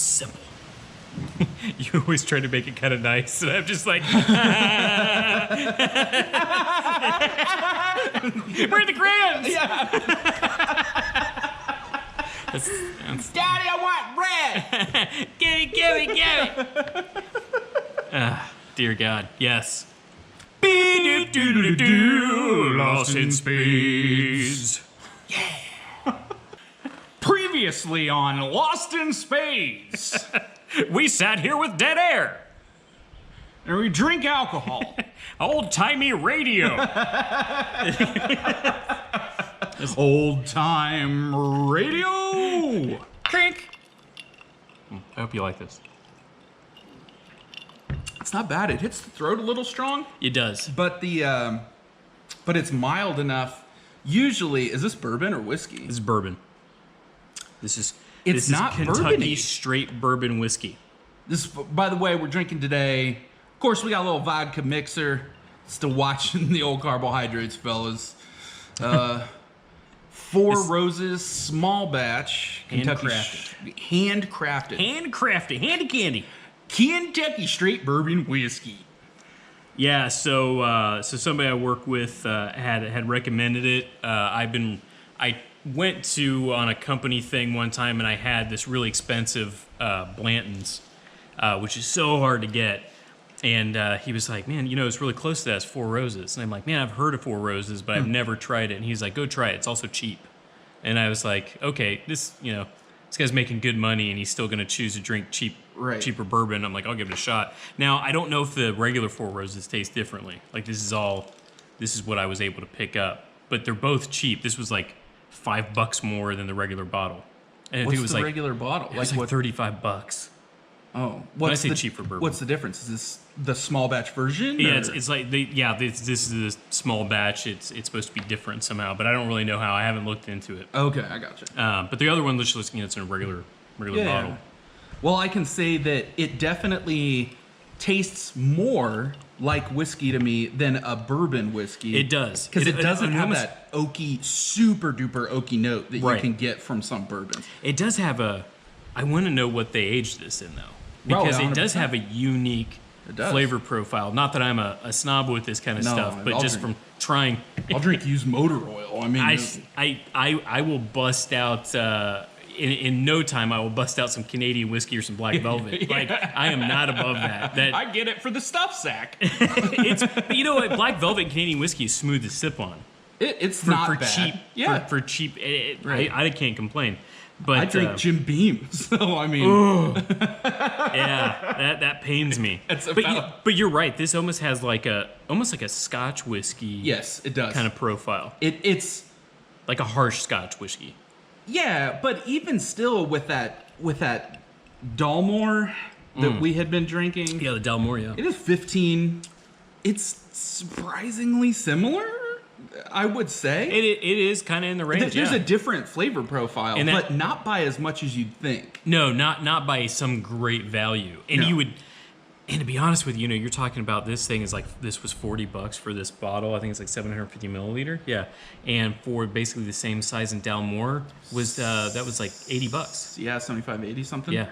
simple. You always try to make it kind of nice, and I'm just like, where are the crayons? Yeah. That's, Daddy, I want red. give me. Dear God, yes. Lost in Spades. Previously on Lost in Spades. We sat here with dead air. And we drink alcohol. Old-timey radio. Old-time radio. Drink. I hope you like this. It's not bad. It hits the throat a little strong. It does. But but it's mild enough. Usually, is this bourbon or whiskey? This is bourbon. This is not Kentucky bourbon-y. straight bourbon whiskey. This, by the way, we're drinking today. Of course, we got a little vodka mixer. Still watching the old carbohydrates, fellas. Four Roses, small batch, Kentucky handcrafted, handy candy. Kentucky straight bourbon whiskey. Yeah, so somebody I work with had recommended it. I went to on a company thing one time, and I had this really expensive Blanton's, which is so hard to get. And he was like, man, it's really close to that. It's Four Roses. And I'm like, man, I've heard of Four Roses, but I've never tried it. And he's like, go try it. It's also cheap. And I was like, okay, this guy's making good money, and he's still going to choose to drink cheaper bourbon. I'm like, I'll give it a shot. Now, I don't know if the regular Four Roses taste differently. Like, this is what I was able to pick up. But they're both cheap. This was like $5 more than the regular bottle. And I think it was the like regular bottle? It was like $35. Oh, When I say cheap for bourbon. What's the difference? Is this the small batch version? Yeah, or? it's like this is the small batch. It's supposed to be different somehow, but I don't really know how. I haven't looked into it. Okay, I gotcha. But the other one looks it's in a regular bottle. Well, I can say that it definitely tastes more like whiskey to me than a bourbon whiskey. It does. Because it doesn't have almost, that oaky, super duper oaky note that you can get from some bourbons. It does have I want to know what they aged this in, though. Well, Because it 100%. does have a unique flavor profile. Not that I'm a snob with this kind of stuff, but just from trying. I'll drink used motor oil. I mean, I will bust out in no time. I will bust out some Canadian whiskey or some Black Velvet. Like, I am not above that. I get it for the stuff sack. But you know what? Black Velvet and Canadian whiskey is smooth to sip on. It's not for bad. cheap. Yeah, for cheap. Right. I can't complain. But I drink Jim Beam, so I mean, yeah, that pains me. But you're right. This almost has like a Scotch whiskey. Yes, it does. Kind of profile. It's like a harsh Scotch whiskey. Yeah, but even still with that Dalmore that we had been drinking. Yeah, the Dalmore. Yeah, it is 15. It's surprisingly similar, I would say. It is kind of in the range. There's a different flavor profile, but not by as much as you'd think. No, not by some great value. And and to be honest with you, you're talking about this thing is like, this was $40 for this bottle. I think it's like 750 milliliter. Yeah, and for basically the same size in Dalmore was that was like $80. Yeah, 75, 80 something. Yeah.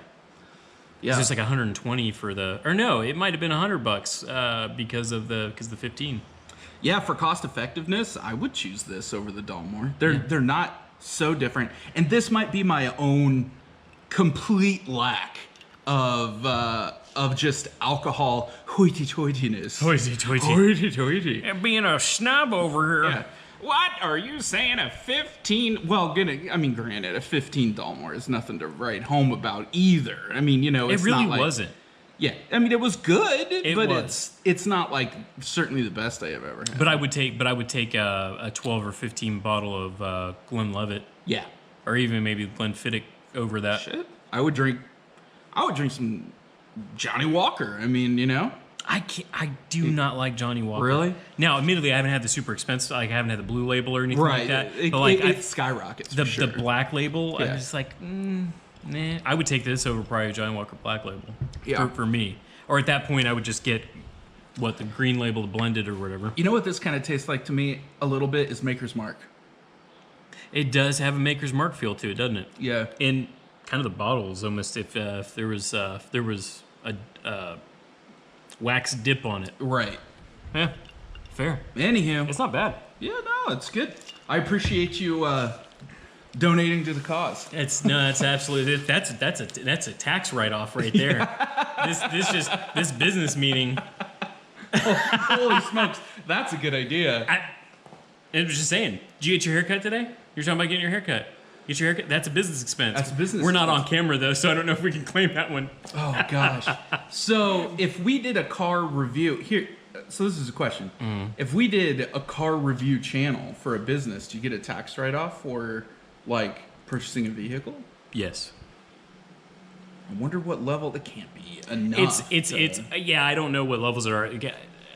Yeah, it's just like 120 for or no, it might have been $100 because of the 15. Yeah, for cost effectiveness, I would choose this over the Dalmore. They're not so different, and this might be my own complete lack of just alcohol hoity-toityness. Hoity-toity. And being a snob over here. Yeah. What are you saying? A 15? Well, granted, a 15 Dalmore is nothing to write home about either. I mean, it's it really not like, wasn't. Yeah, I mean, it was good, but was. it's not like certainly the best I have ever had. But I would take a 12 or 15 bottle of Glenlivet. Yeah, or even maybe Glenfiddich over that. Shit, I would drink some Johnny Walker. I mean, I do not like Johnny Walker. Really? Now, admittedly, I haven't had the super expensive. Like, I haven't had the blue label or anything like that. But like, it skyrockets. The black label, yeah. I'm just like, nah. I would take this over probably Johnny Walker Black Label. Yeah. For me. Or at that point, I would just get the green label, the blended or whatever. You know what this kind of tastes like to me a little bit is Maker's Mark. It does have a Maker's Mark feel to it, doesn't it? Yeah. And kind of the bottle is almost if there was a wax dip on it. Right. Yeah, fair. Anywho, It's not bad. yeah, no, it's good. I appreciate you donating to the cause. That's absolutely that's a tax write-off right there. This business meeting. Holy smokes, that's a good idea. I was just saying. Did you get your haircut today? You're talking about getting your haircut. Get your haircut. That's a business expense. That's a business We're not on expense. camera though, so I don't know if we can claim that one. Oh gosh. So if we did a car review here, so this is a question. If we did a car review channel for a business, do you get a tax write-off for like purchasing a vehicle? Yes. I wonder what level. It can't be enough. It's yeah. I don't know what levels are.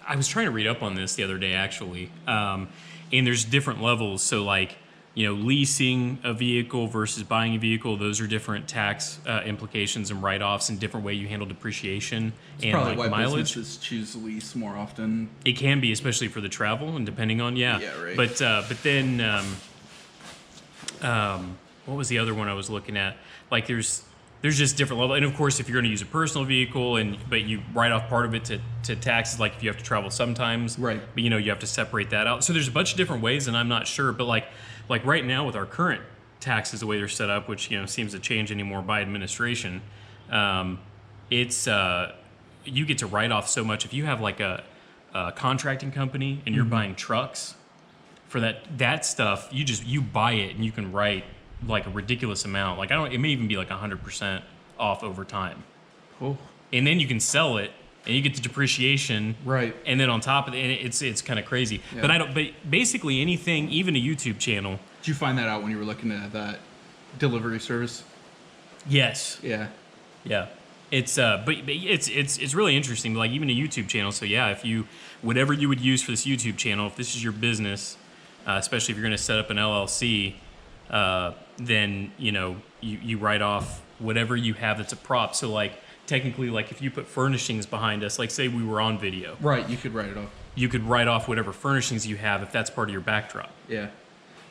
I was trying to read up on this the other day actually, and there's different levels. So like, leasing a vehicle versus buying a vehicle, those are different tax implications and write-offs and different way you handle depreciation It's and probably like why mileage. businesses choose lease more often. It can be, especially for the travel and depending on Yeah, right. But then what was the other one I was looking at? Like there's just different levels, and of course if you're going to use a personal vehicle but you write off part of it to taxes, like if you have to travel sometimes, Right. But you have to separate that out. So there's a bunch of different ways, and I'm not sure, but like right now with our current taxes, the way they're set up, which seems to change anymore by administration, it's you get to write off so much if you have like a contracting company and you're buying trucks for that stuff. You buy it and you can write like a ridiculous amount. Like it may even be like 100% off over time. Cool. And then you can sell it and you get the depreciation. Right. And then on top of it, it's kind of crazy. Yeah. But basically anything, even a YouTube channel. Did you find that out when you were looking at that delivery service? Yes. Yeah. Yeah. It's but it's really interesting. Like even a YouTube channel. So yeah, if whatever you would use for this YouTube channel, if this is your business, especially if you're going to set up an LLC, then you write off whatever you have that's a prop. So like technically, like if you put furnishings behind us, like say we were on video, Right, you could write it off. you could write off whatever furnishings you have if that's part of your backdrop. Yeah.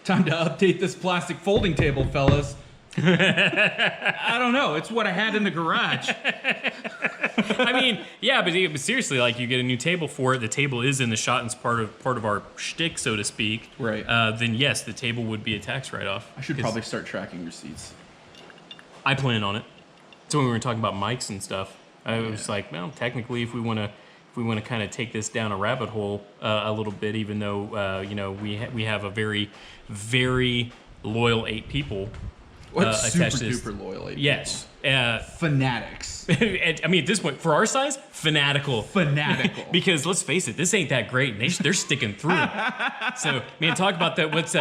Time to update this plastic folding table, fellas. I don't know. It's what I had in the garage. I mean, yeah, but seriously, like you get a new table for it. The table is in the shot and it's part of our shtick, so to speak. Right. Then yes, the table would be a tax write-off. I should probably start tracking receipts. I plan on it. So when we were talking about mics and stuff, I was like, well, technically, if we want to kind of take this down a rabbit hole a little bit, even though we have a very, very loyal 8 people. What's super attached to this. duper loyal? Yes. Fanatics. I mean, at this point, for our size, fanatical. Fanatical. Because let's face it, this ain't that great. They're sticking through. So, man, talk about that. What was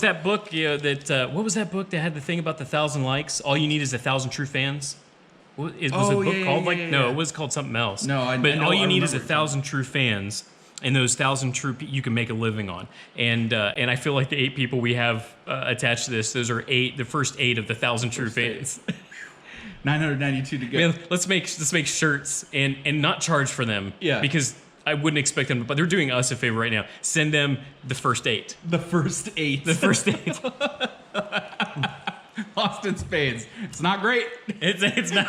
that book? What was that book that had the thing about the 1,000 likes? All you need is 1,000 true fans. Was it a book called No, it was called something else. No, I but know, all you I need is remember 1,000 true fans. And those 1,000 true you can make a living on. And I feel like the 8 people we have attached to this, those are the first 8 of the 1,000 true fans. 992 to go. Man, let's make shirts and not charge for them. Yeah. Because I wouldn't expect them, but they're doing us a favor right now. Send them the first 8. The first 8. The first 8. Lost in Spades. It's not great. It's not.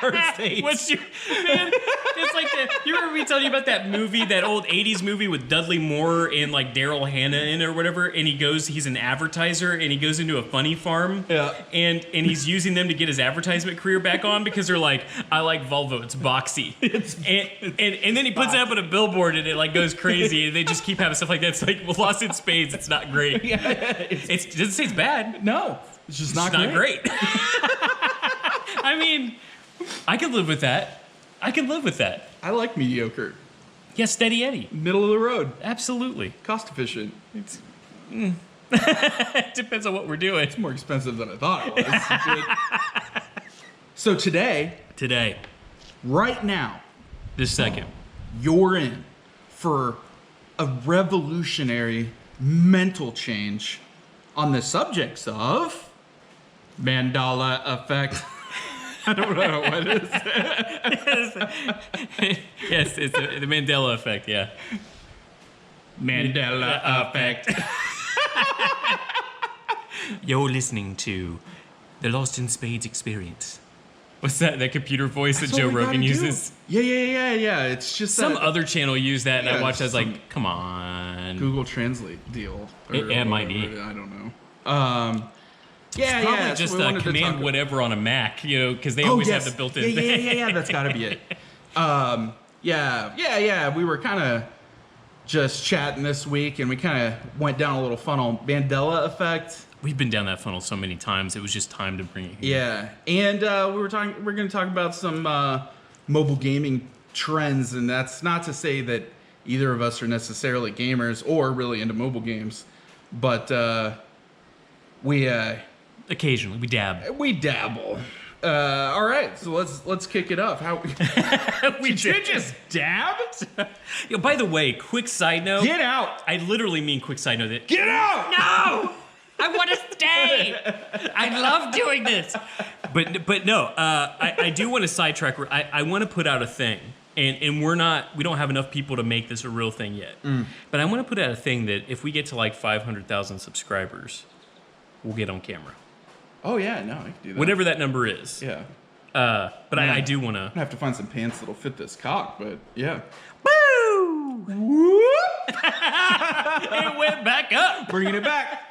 First 8. What's your man? It's like you remember me telling you about that movie, that old '80s movie with Dudley Moore and like Daryl Hannah in it or whatever, and he's an advertiser and he goes into a funny farm. Yeah. And he's using them to get his advertisement career back on because they're like, I like Volvo, it's boxy. And then he puts it up on a billboard and it like goes crazy and they just keep having stuff like that. It's like, well, Lost in Spades, it's not great. Yeah, It doesn't say it's bad. no. It's just It's not great. I mean, I could live with that. I like mediocre. Yeah, steady Eddie. Middle of the road. Absolutely. Cost efficient. It depends on what we're doing. It's more expensive than I thought it was. So today, right now, This second. you're in for a revolutionary mental change on the subjects of Mandela Effect. I don't know what it is. Yes, it's the Mandela Effect, yeah. Mandela Effect. You're listening to The Lost in Spades experience. What's that? That computer voice That's that Joe what we Rogan gotta do. uses? Yeah. It's just Some that other channel used that, and I Yeah, watched. I was some like, "Come on." Google Translate deal. It might be. I don't know. Probably so just we wanted to command talk- whatever on a Mac, because they always have the built-in thing. Yeah. That's got to be it. Yeah. We were kind of just chatting this week, and we kind of went down a little funnel. Mandela Effect. We've been down that funnel so many times. It was just time to bring it here. Yeah, and we're going to talk about some mobile gaming trends, and that's not to say that either of us are necessarily gamers or really into mobile games, but we Occasionally, we dab. we dabble. All right, so let's kick it up. How We did you just dab? By the way, quick side note. Get out! I literally mean quick side note. That, Get out! no! I want to stay. I love doing this. But no, I do want to sidetrack. I want to put out a thing. And we don't have enough people to make this a real thing yet. But I want to put out a thing that if we get to like 500,000 subscribers, we'll get on camera. Oh yeah, no, I can do that. Whatever that number is. Yeah. But I do want to. I have to find some pants that'll fit this cock, but yeah. Woo! It went back up. Bringing it back.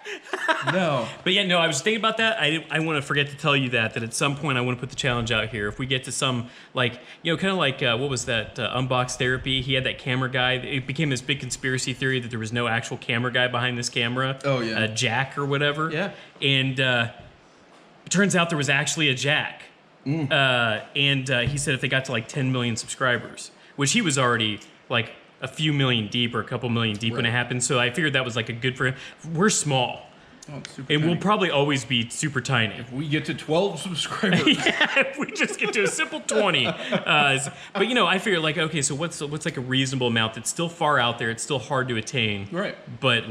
No. But yeah, no, I was thinking about that. I want to forget to tell you that at some point I want to put the challenge out here. If we get to some, kind of like, what was that, Unbox Therapy? He had that camera guy. It became this big conspiracy theory that there was no actual camera guy behind this camera. Oh, yeah. Jack or whatever. Yeah. And it turns out there was actually a Jack. And he said if they got to like 10 million subscribers, which he was already like a few million deep or a couple million deep when it happened. So I figured that was like a good for him. We're small. Oh, it's super And tiny. we'll probably always be super tiny. We get to 12 subscribers. Yeah, if we just get to a simple 20. But I figure like, okay, so what's like a reasonable amount that's still far out there? It's still hard to attain. Right. But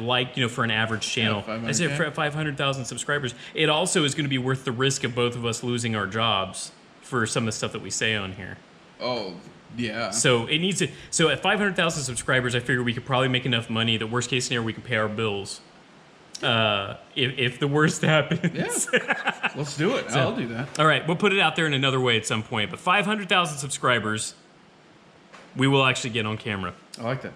for an average channel, 500K. I said for 500,000 subscribers, it also is going to be worth the risk of both of us losing our jobs for some of the stuff that we say on here. Oh, yeah. So it needs to. So at 500,000 subscribers, I figure we could probably make enough money that worst case scenario we can pay our bills. If the worst happens. Yeah. Let's do it. I'll do that. All right, we'll put it out there in another way at some point. But 500,000 subscribers, we will actually get on camera. I like that.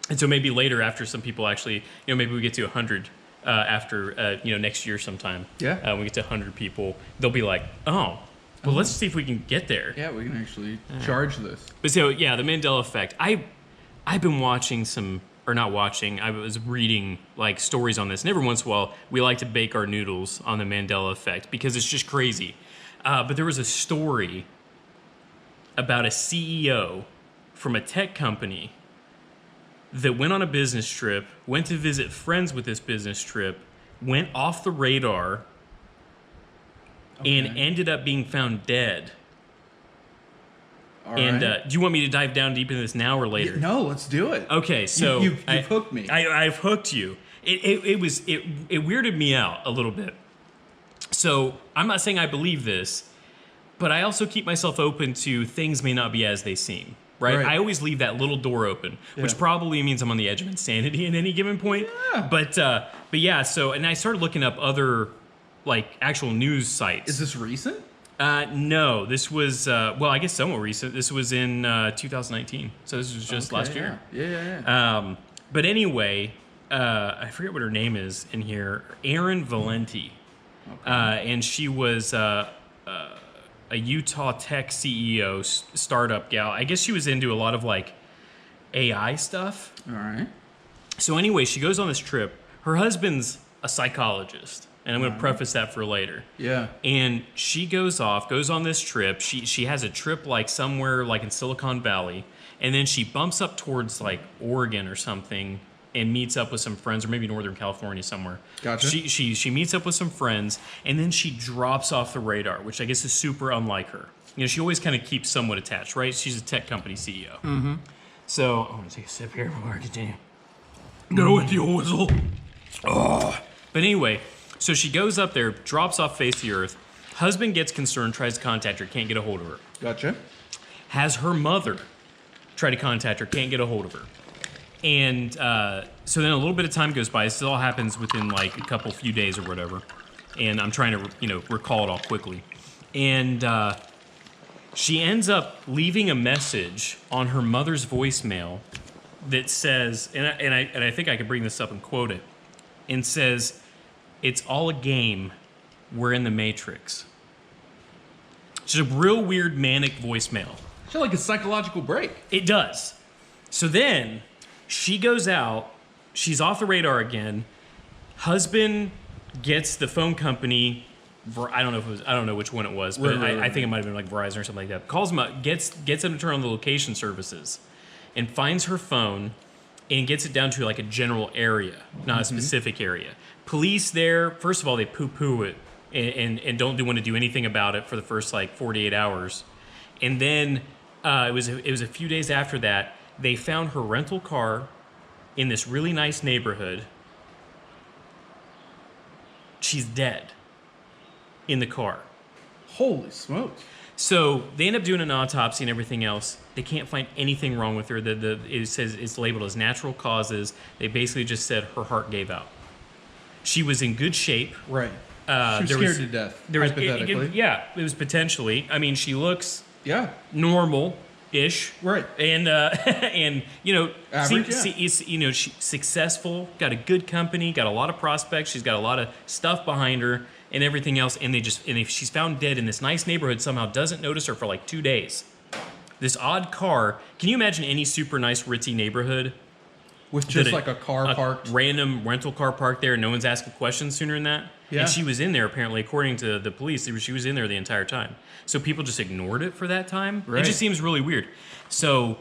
And so maybe later, after some people actually, maybe we get to 100 after next year sometime. Yeah. When we get to 100 people, they'll be like, oh. Well, let's see if we can get there. Yeah, we can actually charge this. But so, yeah, the Mandela Effect. I've been watching I was reading like stories on this. And every once in a while, we like to bake our noodles on the Mandela Effect because it's just crazy. But there was a story about a CEO from a tech company that went on a business trip, went to visit friends with this business trip, went off the radar, and ended up being found dead. All And right. do you want me to dive down deep into this now or later? No, let's do it. Okay, so You've hooked me. I've hooked you. It weirded me out a little bit. So I'm not saying I believe this, but I also keep myself open to things may not be as they seem. Right? I always leave that little door open, which probably means I'm on the edge of insanity at any given point. Yeah. But yeah. So and I started looking up other actual news sites. Is this recent? No, this was I guess somewhat recent. This was in 2019, so this was just last year. Yeah. But anyway, I forget what her name is in here. Erin Valenti, and she was a Utah tech CEO, startup gal. I guess she was into a lot of AI stuff. All right. So anyway, she goes on this trip. Her husband's a psychologist. And I'm going to preface that for later. Yeah. And she goes on this trip. She has a trip somewhere in Silicon Valley. And then she bumps up towards Oregon or something and meets up with some friends, or maybe Northern California somewhere. Gotcha. She meets up with some friends, and then she drops off the radar, which I guess is super unlike her. She always kind of keeps somewhat attached, right? She's a tech company CEO. Mm-hmm. So I'm going to take a sip here before I continue. Go with your whistle. Oh. But anyway... So she goes up there, drops off face of the earth. Husband gets concerned, tries to contact her, can't get a hold of her. Gotcha. Has her mother try to contact her, can't get a hold of her. And so then a little bit of time goes by. This all happens within a few days or whatever. and I'm trying to recall it all quickly. And she ends up leaving a message on her mother's voicemail that says, and I think I could bring this up and quote it, and says, "It's all a game. We're in the Matrix." It's a real weird manic voicemail. It's like a psychological break. It does. So then she goes out. She's off the radar again. Husband gets the phone company. I don't know which one it was, but I think it might have been like Verizon or something like that. Calls him up, gets them to turn on the location services, and finds her phone, and gets it down to like a general area, not a specific area. Police there, first of all, they poo-poo it and don't want to do anything about it for the first like 48 hours, and then it was a few days after that they found her rental car in this really nice neighborhood. She's dead in the car. Holy smokes. So they end up doing an autopsy and everything else. They can't find anything wrong with her. It says it's labeled as natural causes. They basically just said her heart gave out. She was in good shape. Right. She was scared to death, hypothetically. It was potentially. I mean, she looks normal-ish. Right. And average, she's successful, got a good company, got a lot of prospects. She's got a lot of stuff behind her and everything else. And if she's found dead in this nice neighborhood, somehow doesn't notice her for like 2 days. This odd car. Can you imagine any super nice ritzy neighborhood with just like a car parked, random rental car parked there, and no one's asking questions sooner than that? Yeah. And she was in there apparently, according to the police. She was in there the entire time. So people just ignored it for that time. Right. It just seems really weird. So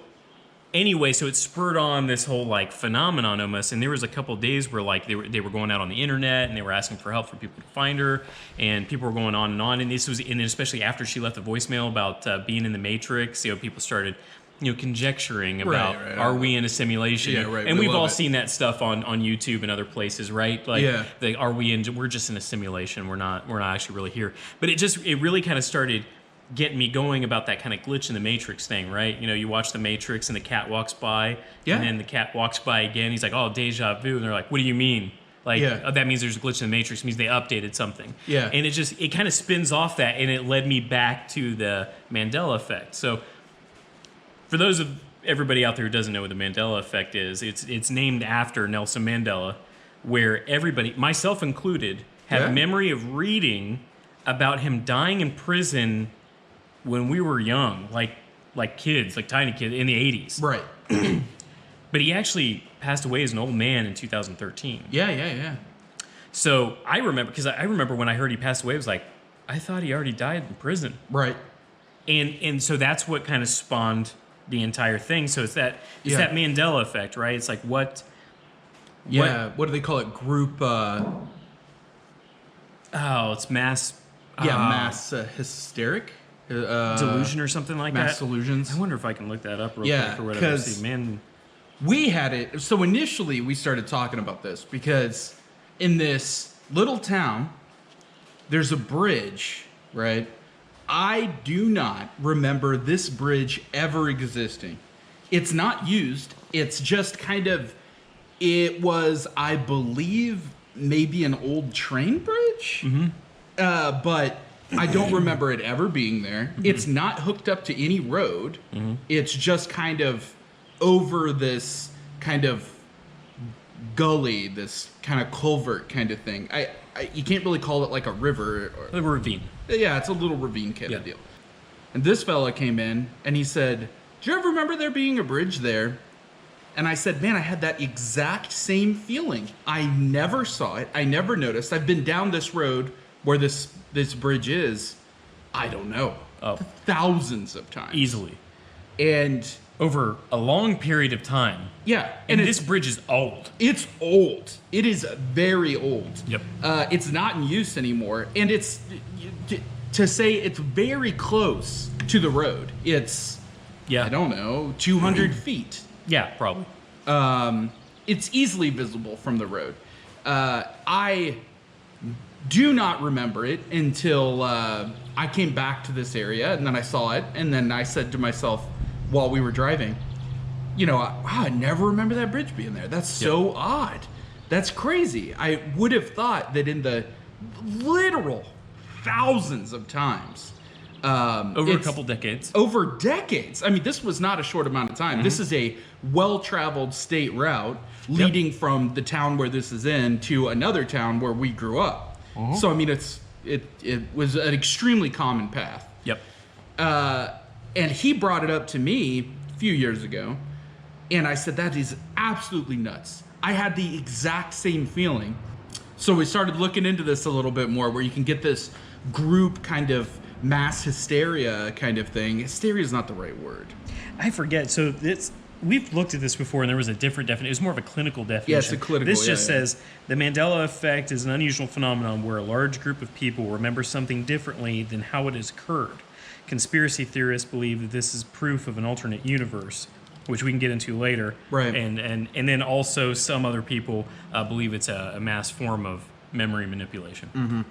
anyway, so it spurred on this whole like phenomenon almost. And there was a couple of days where like they were going out on the internet and they were asking for help for people to find her, and people were going on and on. And this was, and especially after she left the voicemail about being in the Matrix, people started conjecturing about are we in a simulation? Yeah, right. And we've all seen that stuff on YouTube and other places, right? Like, we're just in a simulation. We're not actually really here. But it really kind of started getting me going about that kind of glitch in the Matrix thing, right? You watch the Matrix and the cat walks by, and then the cat walks by again. He's like, "Oh, deja vu," and they're like, "What do you mean?" Like, that means there's a glitch in the Matrix. It means they updated something. Yeah. And it kind of spins off that, and it led me back to the Mandela Effect. So for those of everybody out there who doesn't know what the Mandela Effect is, it's named after Nelson Mandela, where everybody, myself included, have a memory of reading about him dying in prison when we were young, like kids, like tiny kids in the 80s. Right. But he actually passed away as an old man in 2013. Yeah. So I remember when I heard he passed away, I was like, I thought he already died in prison. Right. And so that's what kind of spawned the entire thing. So it's that Mandela effect, right? It's like what do they call it? Group it's mass mass hysteric delusion or something like mass that. Delusions. I wonder if I can look that up real quick or whatever. See, man, we had it. So initially we started talking about this because in this little town there's a bridge, right? I do not remember this bridge ever existing. It's not used. It's just it was, I believe, maybe an old train bridge. Mm-hmm. But I don't remember it ever being there. Mm-hmm. It's not hooked up to any road. Mm-hmm. It's just kind of over this kind of gully, this kind of culvert kind of thing. You can't really call it like a river. A ravine. Yeah, it's a little ravine kind of deal. And this fella came in and he said, "Do you ever remember there being a bridge there?" And I said, "Man, I had that exact same feeling. I never saw it. I never noticed. I've been down this road where this bridge is, I don't know, thousands of times. Easily. And over a long period of time. Yeah. And this bridge is old. It's old. It is very old. Yep. It's not in use anymore. And it's, to say it's very close to the road, it's, I don't know, 200 feet. Yeah, probably. It's easily visible from the road. I do not remember it until I came back to this area, and then I saw it, and then I said to myself while we were driving, I never remember that bridge being there. That's so odd. That's crazy. I would have thought that in the literal thousands of times. Over a couple decades. Over decades. I mean, this was not a short amount of time. This is a well-traveled state route leading from the town where this is in to another town where we grew up. So, I mean, it was an extremely common path. Yep. And he brought it up to me a few years ago, and I said, that is absolutely nuts. I had the exact same feeling. So we started looking into this a little bit more, where you can get this group kind of mass hysteria kind of thing. Hysteria is not the right word. I forget. So we've looked at this before, and there was a different definition. It was more of a clinical definition. Yeah, it's a clinical. This just says the Mandela Effect is an unusual phenomenon where a large group of people remember something differently than how it has occurred. Conspiracy theorists believe that this is proof of an alternate universe, which we can get into later. Right. And then also some other people believe it's a mass form of memory manipulation.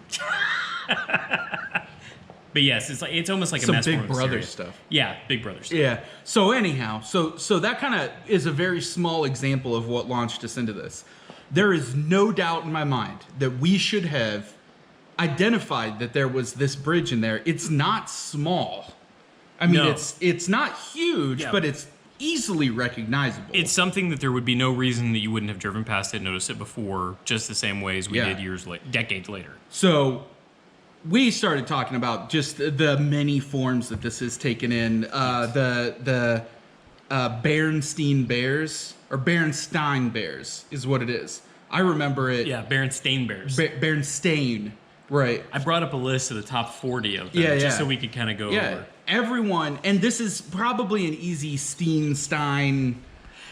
But yes, it's almost like a mass form of Big Brother hysteria. stuff. Yeah, Big Brother stuff. Yeah. So anyhow, so that kind of is a very small example of what launched us into this. There is no doubt in my mind that we should have identified that there was this bridge in there. It's not small. I mean, No. it's not huge, Yeah. but it's easily recognizable. It's something that there would be no reason that you wouldn't have driven past it and noticed it before, just the same way as we Yeah. did decades later. So we started talking about just the many forms that this has taken in. The Berenstein Bears, or Berenstein Bears is what it is. I remember it. Yeah, Berenstein Bears. Berenstein, right. I brought up a list of the top 40 of them, Yeah, just yeah. so we could kind of go Yeah, over. everyone, and this is probably an easy Stein,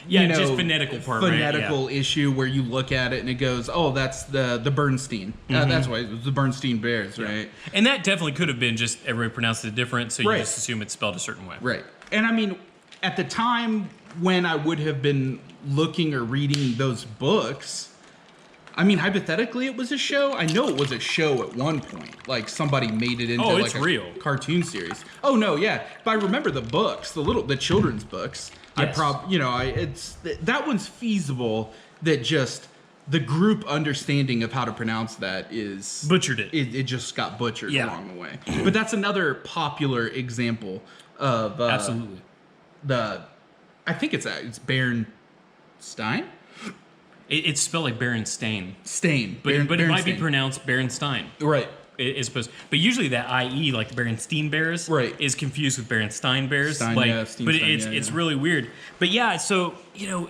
Yeah, just phonetical part, right? phonetical issue where you look at it and it goes, oh, that's the Bernstein. That's why it was the Bernstein Bears, right? And that definitely could have been just everybody pronounced it different, so you Right. just assume it's spelled a certain way. Right. And I mean, at the time when I would have been looking or reading those books, I mean, hypothetically, it was a show. I know it was a show at one point. Like, somebody made it into Oh, like it's a real. cartoon series. Oh no, yeah. But I remember the books, the children's books. Yes. That one's feasible. That just the group understanding of how to pronounce that is Butchered it. It just got butchered Yeah. along the way. But that's another popular example of Absolutely. I think it's Berenstein. It's spelled like Berenstain. Stain. But it might be Berenstein. pronounced Berenstein. Right. Is supposed, but usually that IE, like the Berenstein Bears, Right. is confused with Berenstein Bears. Stein, like, yeah, but Steinstein, it's yeah. really weird. But yeah, so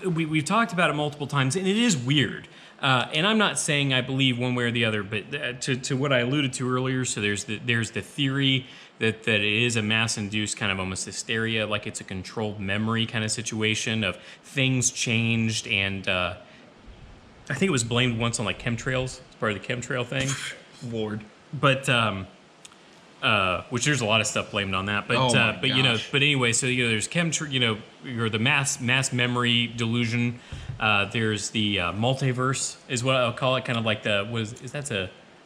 we've talked about it multiple times, and it is weird. And I'm not saying I believe one way or the other, but to what I alluded to earlier. So there's the theory that it is a mass-induced kind of almost hysteria, like it's a controlled memory kind of situation of things changed, and I think it was blamed once on like chemtrails. It's part of the chemtrail thing. Lord. But which there's a lot of stuff blamed on that. But Oh my but gosh. but anyway, so there's or the mass memory delusion. There's the multiverse is what I'll call it, kind of like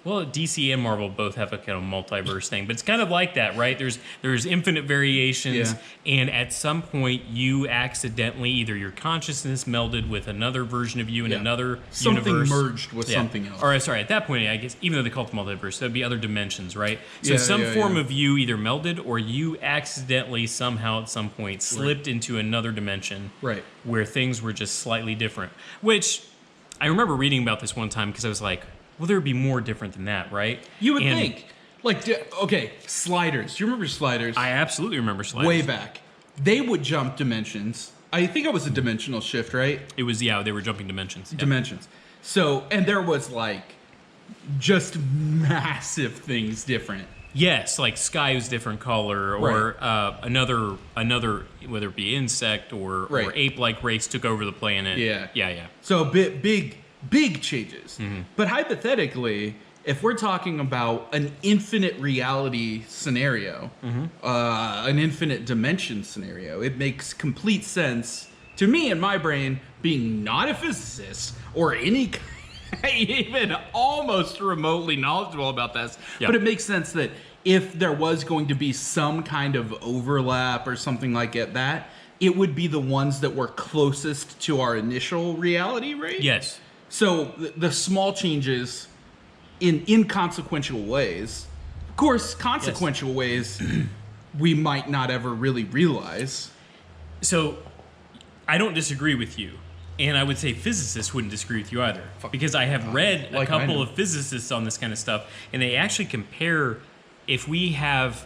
DC and Marvel both have a kind of multiverse thing, but it's kind of like that, right? There's infinite variations, and at some point you accidentally, either your consciousness melded with another version of you in another Something universe. merged with something else. Or sorry, at that point, I guess, even though they call it the multiverse, there'd be other dimensions, right? So Yeah, some yeah, form yeah. of you either melded or you accidentally somehow at some point slipped into another dimension, Right. where things were just slightly different. Which I remember reading about this one time because I was like, well, there would be more different than that, right? You would And think. Like, okay, sliders. Do you remember sliders? I absolutely remember sliders. Way back. They would jump dimensions. I think it was a dimensional shift, right? It was, they were jumping dimensions. Yeah. Dimensions. So, and there was like just massive things different. Yes, like sky was different color, or another, whether it be insect or ape-like race took over the planet. Yeah. So big changes. But hypothetically, if we're talking about an infinite reality scenario, an infinite dimension scenario, it makes complete sense to me in my brain, being not a physicist or any even almost remotely knowledgeable about this. Yep. But it makes sense that if there was going to be some kind of overlap or something like that, it would be the ones that were closest to our initial reality, right? Yes. So the small changes in inconsequential ways. Of course, consequential ways we might not ever really realize. So, I don't disagree with you. And I would say physicists wouldn't disagree with you either. Because I have read a couple of physicists on this kind of stuff, and they actually compare if we have,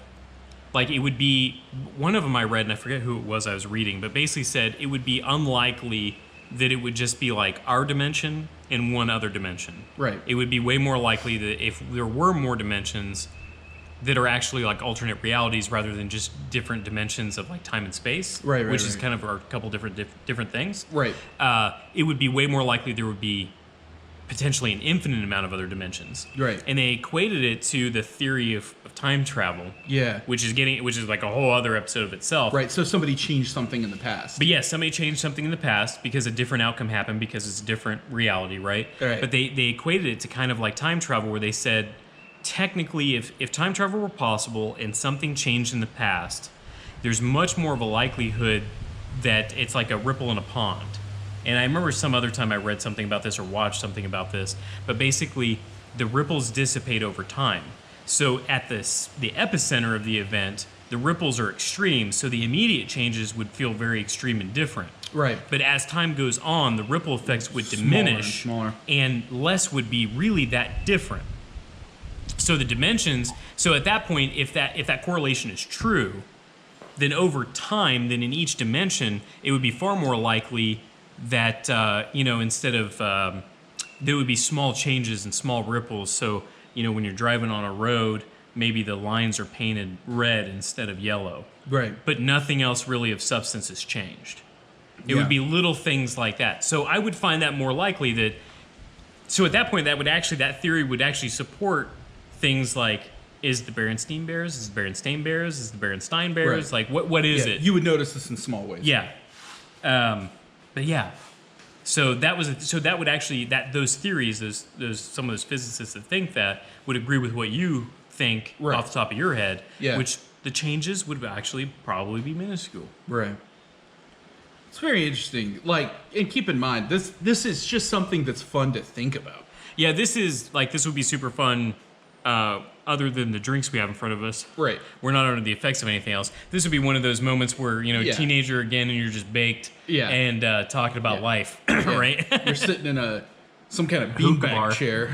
like, it would be, one of them I read, and I forget who it was I was reading, but basically said it would be unlikely that it would just be like our dimension and one other dimension. Right. It would be way more likely that if there were more dimensions that are actually like alternate realities rather than just different dimensions of like time and space, which is kind of a couple different things. Right. It would be way more likely there would be potentially an infinite amount of other dimensions. Right. And they equated it to the theory of time travel. Yeah. Which is like a whole other episode of itself. Right. So somebody changed something in the past. But yes, somebody changed something in the past because a different outcome happened because it's a different reality, right? Right. But they equated it to kind of like time travel, where they said, technically, if time travel were possible and something changed in the past, there's much more of a likelihood that it's like a ripple in a pond. And I remember some other time I read something about this or watched something about this, but basically the ripples dissipate over time. So at the epicenter of the event, the ripples are extreme, so the immediate changes would feel very extreme and different. Right. But as time goes on, the ripple effects would diminish, smaller. And less would be really that different. So the dimensions, so at that point, if that correlation is true, then over time, then in each dimension, it would be far more likely that, instead of, there would be small changes and small ripples. So, when you're driving on a road, maybe the lines are painted red instead of yellow. Right. But nothing else really of substance has changed. It would be little things like that. So I would find that more likely that, so at that point, that theory would actually support things like, is the Berenstein Bears? Is the Berenstein Bears? Is the Berenstein Bears? Right. Like, what is it? You would notice this in small ways. Yeah. But yeah. So that would actually, those theories, those some of those physicists that think that would agree with what you think off the top of your head, which the changes would actually probably be minuscule. Right. It's very interesting. Like, and keep in mind, this is just something that's fun to think about. Yeah, this would be super fun. Other than the drinks we have in front of us, right? We're not under the effects of anything else. This would be one of those moments where teenager again, and you're just baked, and talking about life, right? You're sitting in some kind of beanbag chair.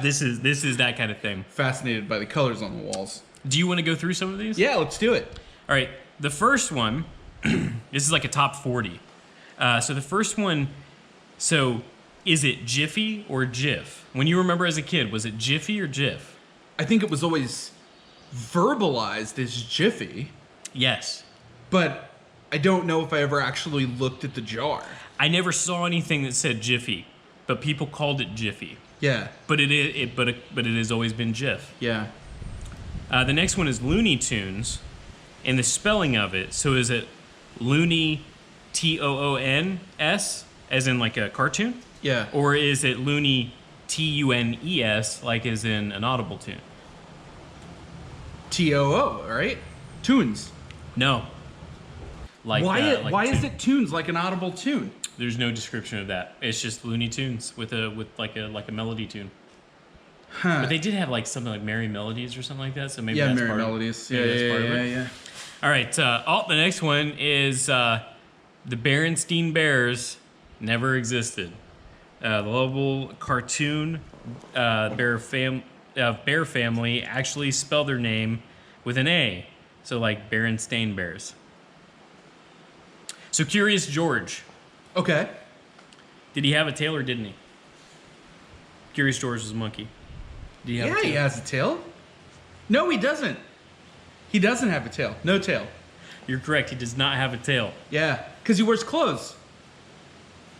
This is that kind of thing. Fascinated by the colors on the walls. Do you want to go through some of these? Yeah, let's do it. All right, the first one. This is like a top 40. So the first one. So. Is it Jiffy or Jif? When you remember as a kid, was it Jiffy or Jif? I think it was always verbalized as Jiffy. Yes. But I don't know if I ever actually looked at the jar. I never saw anything that said Jiffy, but people called it Jiffy. Yeah. But it has always been Jif. Yeah. The next one is Looney Tunes, and the spelling of it. So is it Looney, Toons, as in like a cartoon? Yeah. Or is it Looney, Tunes, like as in an audible tune? Too, right? Tunes. No. Like why is it tunes like an audible tune? There's no description of that. It's just Looney Tunes with like a melody tune. Huh. But they did have like something like Merry Melodies or something like that. So maybe that's Merry part Melodies. Of it. Yeah. All right. The next one is the Berenstein Bears never existed. The lovable cartoon bear family actually spell their name with an A. So like Berenstein Bears. So Curious George. Okay. Did he have a tail or didn't he? Curious George was a monkey. Did he have a tail? He has a tail. No, he doesn't. He doesn't have a tail. No tail. You're correct. He does not have a tail. Yeah, because he wears clothes.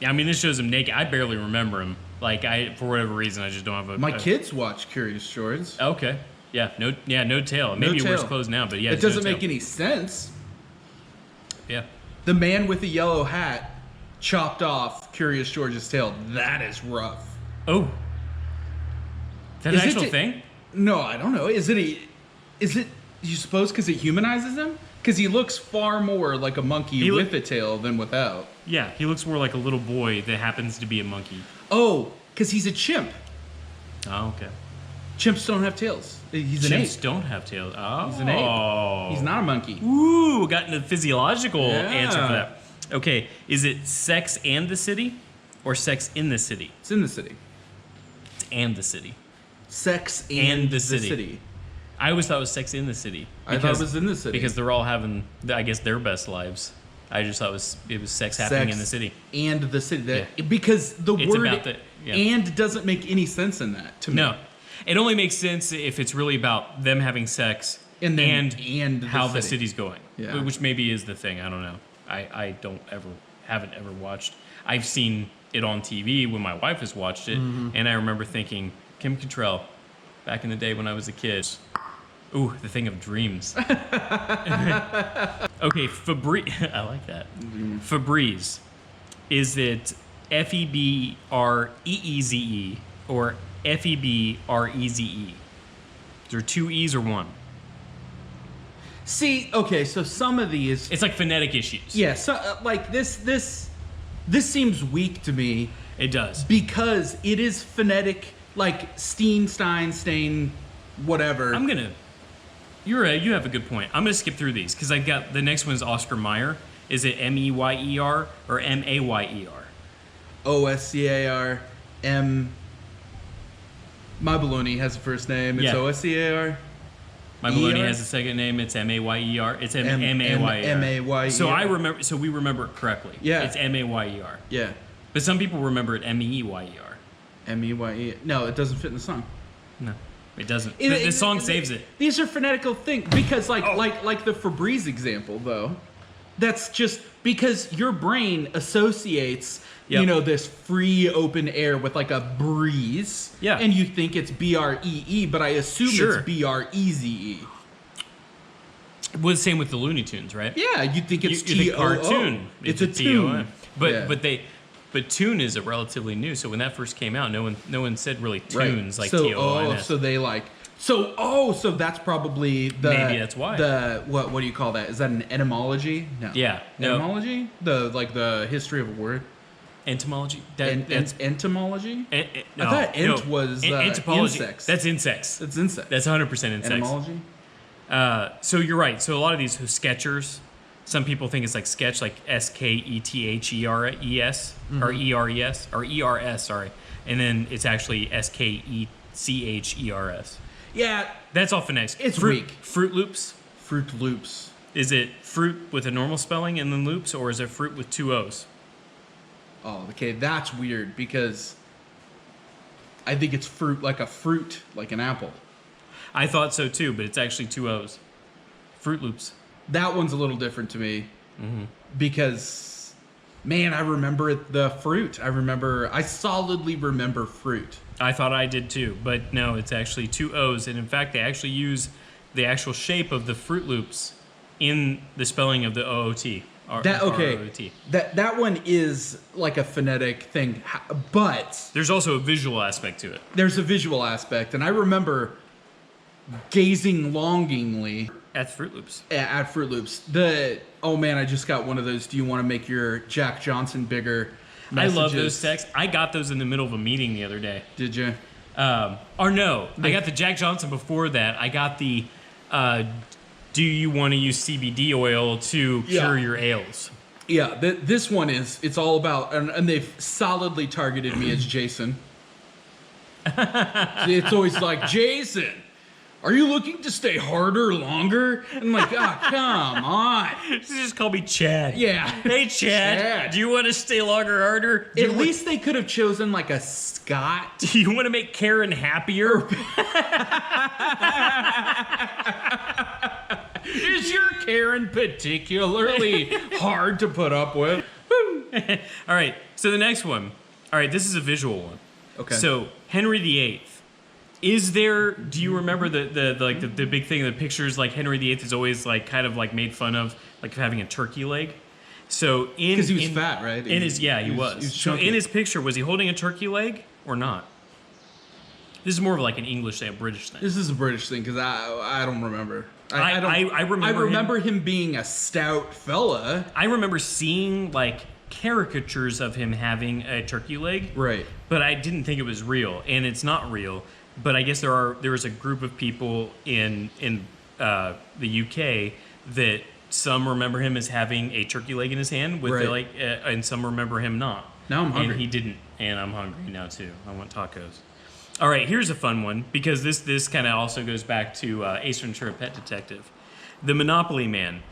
Yeah, I mean, this shows him naked. I barely remember him. Like, for whatever reason, I just don't have a... My kids watch Curious George. Okay. Yeah, no tail. Maybe he wears clothes now, but yeah, it doesn't make any sense. Yeah. The man with the yellow hat chopped off Curious George's tail. That is rough. Oh. Is that an actual thing? No, I don't know. Is it, you suppose because it humanizes him? Because he looks far more like a monkey with a tail than without. Yeah, he looks more like a little boy that happens to be a monkey. Oh, Because he's a chimp. Oh, okay. Chimps don't have tails. He's an ape. Chimps don't have tails. Oh. He's an ape. He's not a monkey. Ooh, got into the physiological answer for that. Okay, is it Sex and the City or Sex in the City? It's in the city. It's and the City. Sex and the city. I always thought it was Sex in the City. I thought it was in the city. Because they're all having, I guess, their best lives. I just thought it was sex happening in the city. And the city. Because the It's word about and doesn't make any sense in that to me. No. It only makes sense if it's really about them having sex and how the city's going. Yeah. Which maybe is the thing. I don't know. I haven't ever watched. I've seen it on TV when my wife has watched it, and I remember thinking, Kim Cattrall, back in the day when I was a kid. Ooh, the thing of dreams. Okay, Febreze. I like that. Febreze. Is it Febreze or Febreze? Is there 2 E's or 1? See, okay, so some of these... It's like phonetic issues. Yeah, so like this seems weak to me. It does. Because it is phonetic, like Stain, whatever. You have a good point. I'm gonna skip through these because I got the next one is Oscar Meyer. Is it Meyer or Mayer? Oscar M. My baloney has a first name. It's Oscar. My baloney has a second name. It's Mayer. It's Mayer. Mayer. So I remember. So we remember it correctly. Yeah. It's Mayer. Yeah. But some people remember it Meyer. Meye. No, it doesn't fit in the song. No, it doesn't. The song saves it. These are phonetical things because, like the Febreze example, though. That's just because your brain associates, this free open air with like a breeze. Yeah. And you think it's BREE, but I assume it's BREZE. Well, the same with the Looney Tunes, right? Yeah, you think it's the cartoon. It's a tune. But tune is a relatively new. So when that first came out, no one said really tunes like T-O-N-S. So they like. So that's probably the. Maybe that's why. What do you call that? Is that an etymology? No. Yeah. No. Etymology? The history of a word. Entomology. Entomology? No, I thought was anthropology. insects. That's insects. That's insects. That's 100% insects. Etymology. So you're right. So a lot of these sketchers, some people think it's like sketch, like SKETHERES or ERES or ERS. Sorry, and then it's actually SKECHERS. Yeah, that's all phonetics. It's weak. Fruit Loops. Fruit Loops. Is it fruit with a normal spelling and then loops, or is it fruit with 2 O's? Oh, okay, that's weird because I think it's fruit, like an apple. I thought so too, but it's actually 2 O's. Fruit Loops. That one's a little different to me because, man, I remember the fruit. I solidly remember fruit. I thought I did too, but no, it's actually 2 O's, and in fact, they actually use the actual shape of the Fruit Loops in the spelling of the OOT. That one is like a phonetic thing, but there's also a visual aspect to it. There's a visual aspect, and I remember gazing longingly at Fruit Loops. At Fruit Loops. Oh man, I just got one of those. Do you want to make your Jack Johnson bigger? Messages. I love those texts. I got those in the middle of a meeting the other day. Did you? Or no, I got the Jack Johnson before that. I got the. Do you want to use CBD oil to cure your ails? Yeah, this one it's all about, and they've solidly targeted me as Jason. It's always like, Jason, are you looking to stay harder longer? I'm like, come on. Just call me Chad. Yeah. Hey, Chad. Do you want to stay longer, harder? At least they could have chosen like a Scott. Do you want to make Karen happier? Is your Karen particularly hard to put up with? All right, so the next one. All right, this is a visual one. Okay. So Henry VIII. Is there? Do you remember the big thing? The pictures like Henry VIII is always like kind of like made fun of, like having a turkey leg. So because he was fat, right? He was. So in his picture, was he holding a turkey leg or not? This is more of like an English thing, a British thing. This is a British thing because I don't remember. I remember him being a stout fella. I remember seeing like caricatures of him having a turkey leg. Right. But I didn't think it was real, and it's not real. But I guess there is a group of people in the UK that some remember him as having a turkey leg in his hand with Right. and some remember him not. Now I'm hungry. And he didn't, and I'm hungry now too. I want tacos. All right, here's a fun one because this kind of also goes back to Ace Ventura: Pet Detective. The Monopoly Man.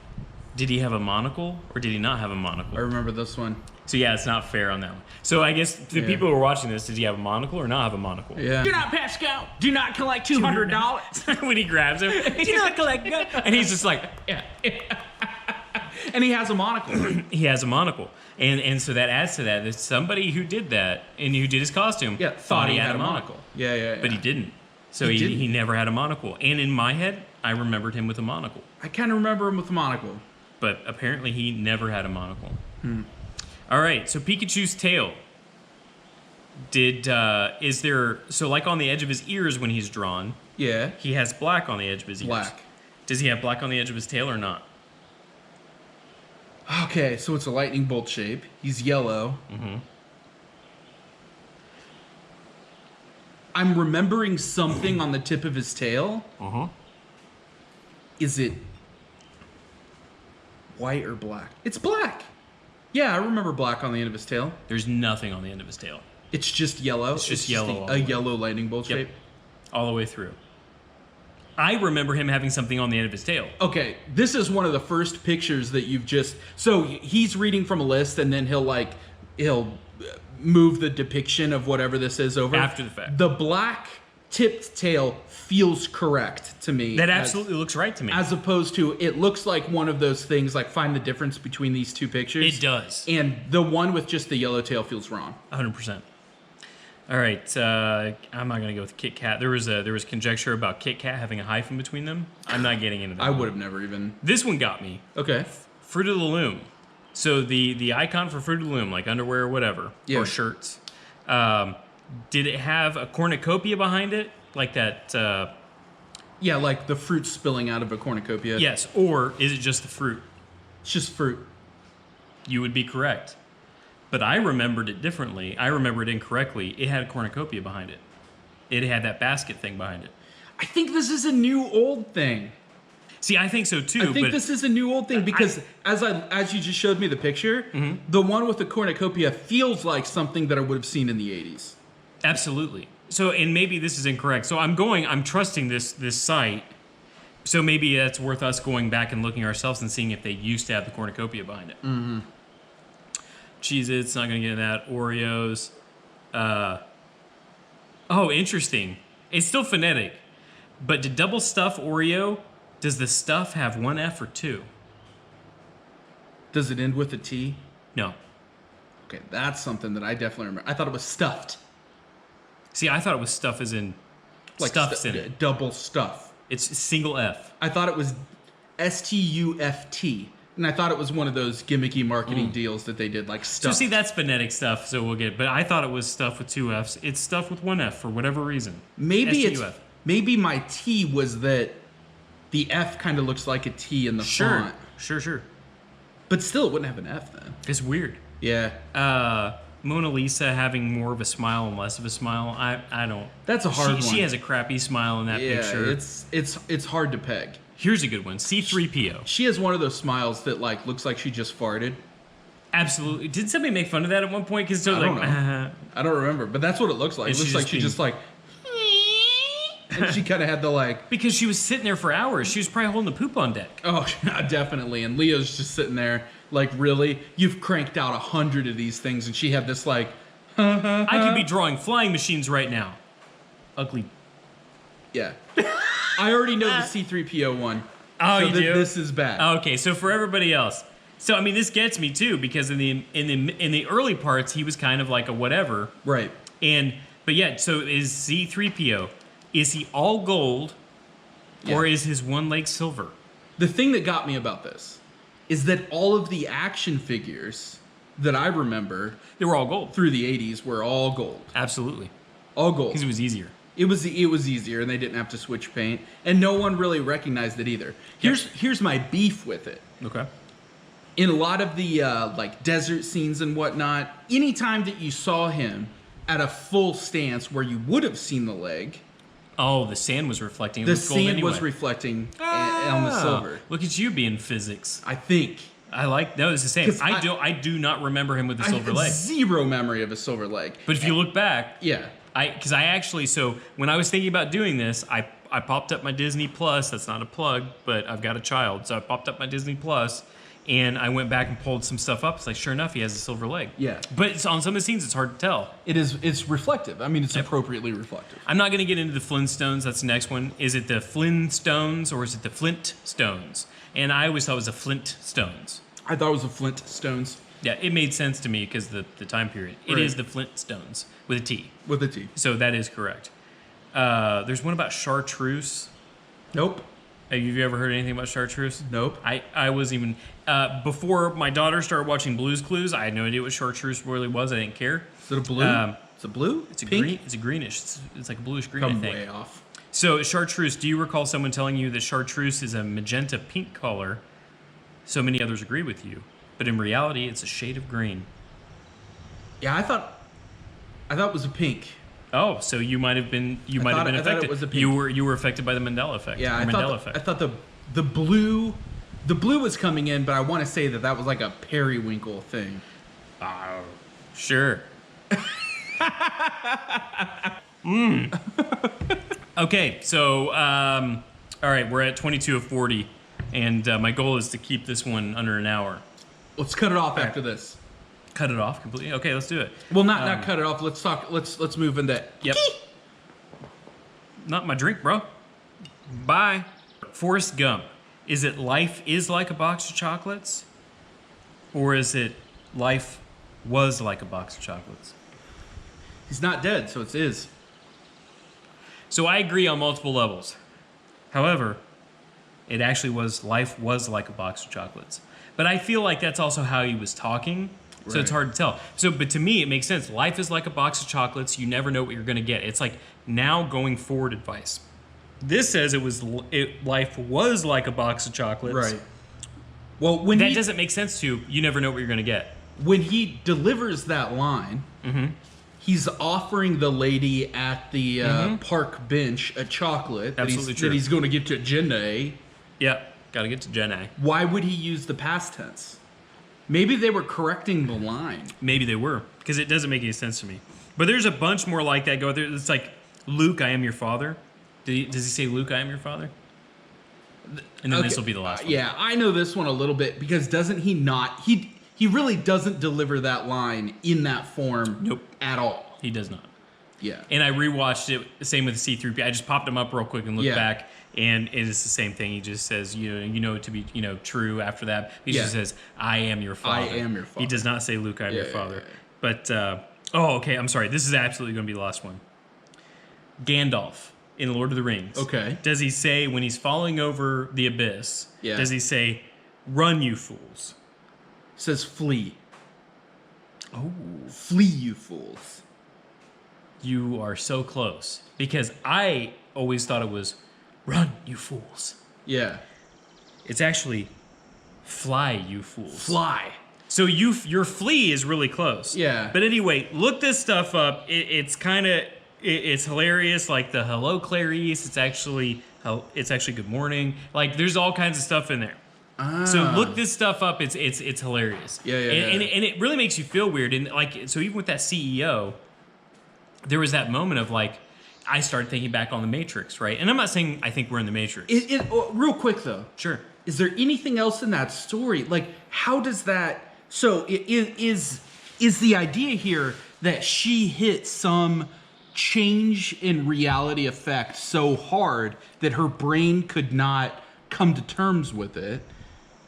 Did he have a monocle or did he not have a monocle? I remember this one. So yeah, it's not fair on that one. So I guess the people who are watching this, did he have a monocle or not have a monocle? Yeah. Do not Pascal. Do not collect $200. When he grabs him, do not collect, and he's just like, And he has a monocle. he has a monocle, and so that adds to that. There's somebody who did that and who did his costume thought he had a monocle. Yeah. But he didn't. So He didn't. he never had a monocle. And in my head, I remembered him with a monocle. I kind of remember him with a monocle. But apparently he never had a monocle. All right, so Pikachu's tail. Is there, so like on the edge of his ears when he's drawn, Yeah. he has black on the edge of his ears. Black. Does he have black on the edge of his tail or not? Okay, so it's a lightning bolt shape. He's yellow. Mm-hmm. I'm remembering something on the tip of his tail. Uh-huh. Is it white or black? It's black. Yeah, I remember black on the end of his tail. There's nothing on the end of his tail. It's just yellow. It's just yellow all a the way. yellow lightning bolt Yep. shape. All the way through. I remember him having something on the end of his tail. Okay, this is one of the first pictures that you've just. So he's reading from a list, and then he'll move the depiction of whatever this is over After the fact. The black tipped tail feels correct to me. That absolutely looks right to me. As opposed to, it looks like one of those things, like find the difference between these two pictures. It does. And the one with just the yellow tail feels wrong. 100%. All right, I'm not gonna go with Kit Kat. There was conjecture about Kit Kat having a hyphen between them. I'm not getting into that. I would have never even. This one got me. Okay. Fruit of the Loom. So the icon for Fruit of the Loom, like underwear or whatever, Yeah. or shirts. Did it have a cornucopia behind it, like that? Yeah, like the fruit spilling out of a cornucopia. Yes, or is it just the fruit? It's just fruit. You would be correct. But I remembered it differently. I remembered incorrectly. It had a cornucopia behind it. It had that basket thing behind it. I think this is a new old thing. See, I think so too. I think but this is a new old thing because as you just showed me the picture, the one with the cornucopia feels like something that I would have seen in the 80s. Absolutely. So, and maybe this is incorrect. So I'm trusting this site. So maybe that's worth us going back and looking ourselves and seeing if they used to have the cornucopia behind it. Mm-hmm. Cheez-Its, not going to get that. Oreos. Oh, interesting. It's still phonetic. But to double stuff Oreo, does the stuff have one F or two? Does it end with a T? No. Okay, that's something that I definitely remember. I thought it was stuffed. See, I thought it was stuff as in stuff's in it. Double stuff. It's single F. I thought it was STUFT. And I thought it was one of those gimmicky marketing deals that they did, like stuff. So see, that's phonetic stuff, so we'll get. But I thought it was stuff with two Fs. It's stuff with one F for whatever reason. Maybe my T was that the F kind of looks like a T in the font. Sure. But still, it wouldn't have an F then. It's weird. Yeah. Mona Lisa having more of a smile and less of a smile. I don't. That's a hard one. She has a crappy smile in that picture. It's hard to peg. Here's a good one. C-3PO. She has one of those smiles that like looks like she just farted. Absolutely. Did somebody make fun of that at one point? Because I don't know. I don't remember, but that's what it looks like. It looks like she just like. And she kind of had the like. Because she was sitting there for hours. She was probably holding the poop on deck. Oh, definitely. And Leo's just sitting there like, really? You've cranked out 100 of these things, and she had this like. I could be drawing flying machines right now. Ugly. Yeah. I already know the C-3PO one. Oh, so you do? This is bad. Okay, so for everybody else. So I mean, this gets me too because in the early parts he was kind of like a whatever. Right. But yeah, so is C-3PO, is he all gold or is his one leg silver? The thing that got me about this is that all of the action figures that I remember They were all gold. through the 80s were all gold. Absolutely. All gold. Because it was easier. It was easier, and they didn't have to switch paint, and no one really recognized it either. Here's my beef with it. Okay. in a lot of the like desert scenes and whatnot, anytime that you saw him at a full stance where you would have seen the leg, Oh, the sand was reflecting. It the was gold sand anyway. was reflecting on the silver. Look at you being physics. I think. I like that was the same. 'Cause I do not remember him with the I silver have leg. zero memory of a silver leg. But if you look back, Yeah. because I actually, so when I was thinking about doing this, I popped up my Disney Plus. That's not a plug, but I've got a child, so I popped up my Disney Plus, and I went back and pulled some stuff up. It's like, sure enough, he has a silver leg. Yeah. But it's, on some of the scenes, it's hard to tell. It's reflective. I mean, it's appropriately reflective. I'm not going to get into the Flintstones. That's the next one. Is it the Flintstones or is it the Flintstones? And I always thought it was the Flintstones. I thought it was a Flintstones Yeah, it made sense to me because the time period. It Right. is the Flintstones with a T. with a T. So that is correct. There's one about chartreuse. Nope. Have you ever heard anything about chartreuse? Nope. I wasn't even before my daughter started watching Blue's Clues. I had no idea what chartreuse really was. I didn't care. Is it a blue? It's a blue? It's a Pink? green. It's a greenish. It's like a bluish green. I I'm think. way off. So chartreuse. Do you recall someone telling you that chartreuse is a magenta pink color? So many others agree with you, but in reality, it's a shade of green. Yeah, I thought it was a pink. Oh, so you might have been I thought affected. it was a pink. You were affected by the Mandela Effect. Yeah, the I Mandela thought Effect. I thought the blue was coming in, but I want to say that was like a periwinkle thing. Sure. Okay, so all right, we're at 22 of 40, and my goal is to keep this one under an hour. Let's cut it off after this. Cut it off completely. Okay, let's do it. Well, not cut it off. Let's talk. Let's move into. Yep. Not my drink, bro. Bye. Forrest Gump. Is it life is like a box of chocolates? Or is it life was like a box of chocolates? He's not dead, so it's is. So I agree on multiple levels. However, it actually was life was like a box of chocolates. But I feel like that's also how he was talking. So it's Right. hard to tell. So, but to me, it makes sense. Life is like a box of chocolates. You never know what you're going to get. It's like now going forward advice. This says life was like a box of chocolates. Well, when That doesn't make sense to you. Never know what you're going to get. when he delivers that line, he's offering the lady at the park bench a chocolate Absolutely true. that he's going to get to Jenna. Yep. Got to get to Gen A. Why would he use the past tense? Maybe they were correcting the line. Maybe they were, because it doesn't make any sense to me. But there's a bunch more like that. Go there. It's like Luke, I am your father. Does he say Luke, I am your father? And then this will be the last one. Yeah, I know this one a little bit because doesn't he not? He really doesn't deliver that line in that form. Nope. At all. He does not. Yeah. And I rewatched it. Same with C3P. I just popped him up real quick and looked Yeah. back, and it is the same thing. He just says, you know it to be true. After that, he just says, "I am your father." I am your father. He does not say, "Luke, I am your Yeah, father." yeah. But okay. I'm sorry. This is absolutely going to be the last one. Gandalf in Lord of the Rings. Okay. Does he say when he's falling over the abyss? Yeah. Does he say, "Run, you fools"? Says flee. Oh. Flee, you fools. You are so close, because I always thought it was "Run, you fools." Yeah. It's actually "Fly, you fools." Fly. So your flee is really close. Yeah. But anyway, look this stuff up. It's kind of it's hilarious. Like the "Hello, Clarice." It's actually good morning. Like there's all kinds of stuff in there. So look this stuff up. It's hilarious. Yeah. And it really makes you feel weird. And like so even with that CEO, there was that moment of like I started thinking back on the Matrix, right? And I'm not saying I think we're in the Matrix. Real quick though. Sure. Is there anything else in that story? Like, how does that? So, is the idea here that she hit some change in reality effect so hard that her brain could not come to terms with it?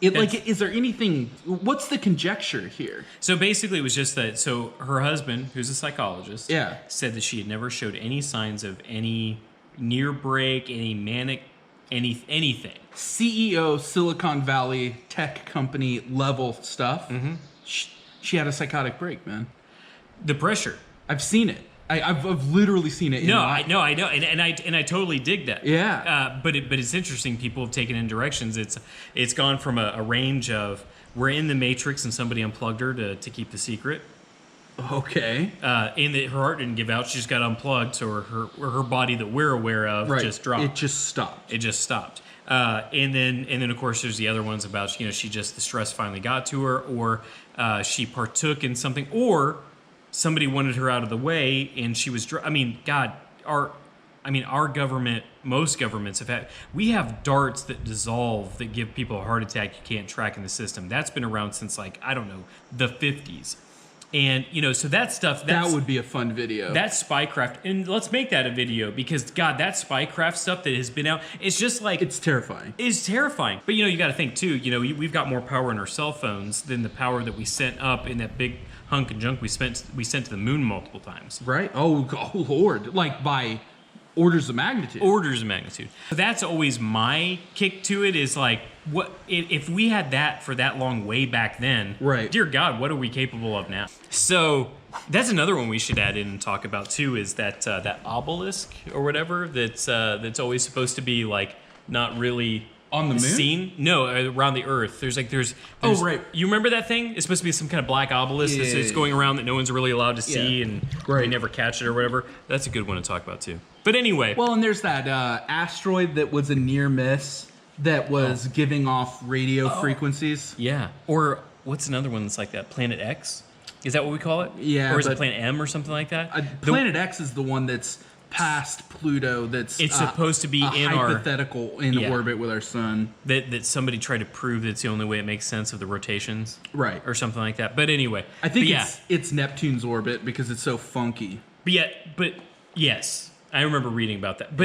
Is there anything? What's the conjecture here? So basically, it was just that. So her husband, who's a psychologist, Yeah. said that she had never showed any signs of any near break, any manic, anything. CEO Silicon Valley tech company level stuff. Mm-hmm. She had a psychotic break, man. The pressure. I've seen it. I've literally seen it. I know, and I totally dig that. Yeah. But it's interesting. People have taken in directions. It's gone from a range of we're in the Matrix and somebody unplugged her to keep the secret. Okay. And that her heart didn't give out. She just got unplugged, so her body that we're aware of just dropped. It just stopped. It just stopped. And then of course there's the other ones about she just the stress finally got to her, or she partook in something, or somebody wanted her out of the way and she was. Our government, most governments we have darts that dissolve that give people a heart attack you can't track in the system. That's been around since the 50s. And, so that stuff... that would be a fun video. That's spycraft. And let's make that a video because, God, that spycraft stuff that has been out, it's just like... it's terrifying. It's terrifying. But, you got to think, too, we've got more power in our cell phones than the power that we sent up in that big hunk of junk we sent to the moon multiple times. Right? Oh, Lord. Like, by orders of magnitude. Orders of magnitude. That's always my kick to it is like, what if we had that for that long way back then? Right. Dear God, what are we capable of now? So that's another one we should add in and talk about too. Is that obelisk or whatever that's always supposed to be like not really on the moon seen? No, around the Earth. There's oh right. You remember that thing? It's supposed to be some kind of black obelisk that's going around that no one's really allowed to see and they never catch it or whatever. That's a good one to talk about too. But anyway. Well, and there's that asteroid that was a near miss that was giving off radio frequencies. Yeah. Or what's another one that's like that? Planet X? Is that what we call it? Yeah. Or is it Planet M or something like that? Planet X is the one that's past Pluto. It's supposed to be in hypothetical in orbit with our sun. That somebody tried to prove that's the only way it makes sense of the rotations. Right. Or something like that. But anyway. I think it's Neptune's orbit because it's so funky. But yes. I remember reading about that.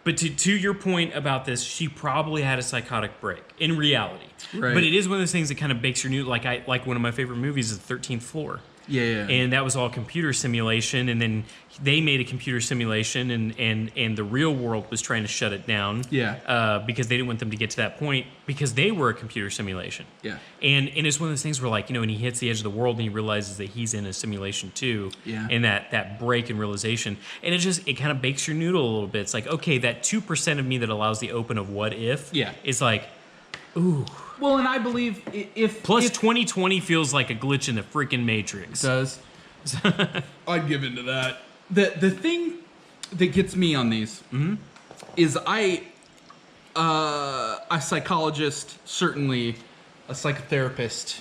But to your point about this, she probably had a psychotic break in reality. Right. But it is one of those things that kind of bakes your new like one of my favorite movies is The 13th Floor. Yeah. And that was all computer simulation, and then they made a computer simulation, and the real world was trying to shut it down. Yeah. Because they didn't want them to get to that point because they were a computer simulation. Yeah. And it's one of those things where when he hits the edge of the world and he realizes that he's in a simulation too. Yeah. And that break in realization, and it kind of bakes your noodle a little bit. It's like, okay, that 2% of me that allows the open of what if. Yeah. Is like, ooh. Well, and I believe if 2020 feels like a glitch in the freaking Matrix. It does. I'd give into that. The thing that gets me on these is a psychologist, certainly a psychotherapist,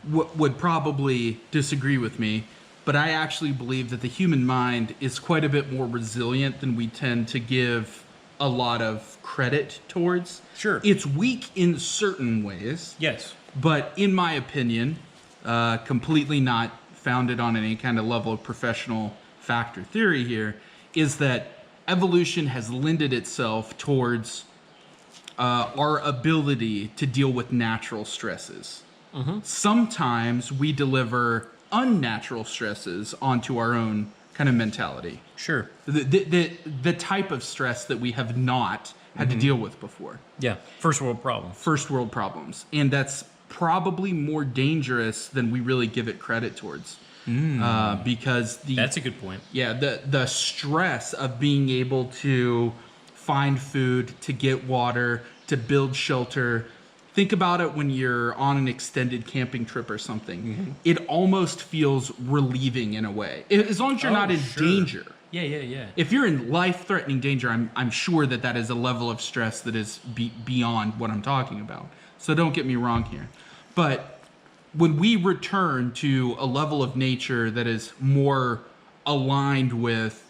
would probably disagree with me, but I actually believe that the human mind is quite a bit more resilient than we tend to give a lot of credit towards. Sure. It's weak in certain ways. Yes. But in my opinion, completely not founded on any kind of level of professional fact or theory here, is that evolution has lended itself towards our ability to deal with natural stresses. Mm-hmm. Sometimes we deliver unnatural stresses onto our own kind of mentality. Sure. The type of stress that we have not had to deal with before. Yeah. First world problems. First world problems. And that's probably more dangerous than we really give it credit towards. Because that's a good point. Yeah, the stress of being able to find food, to get water, to build shelter. Think about it when you're on an extended camping trip or something. Mm-hmm. It almost feels relieving in a way, as long as you're not in danger. Yeah. If you're in life-threatening danger, I'm sure that is a level of stress that is beyond what I'm talking about. So don't get me wrong here. But when we return to a level of nature that is more aligned with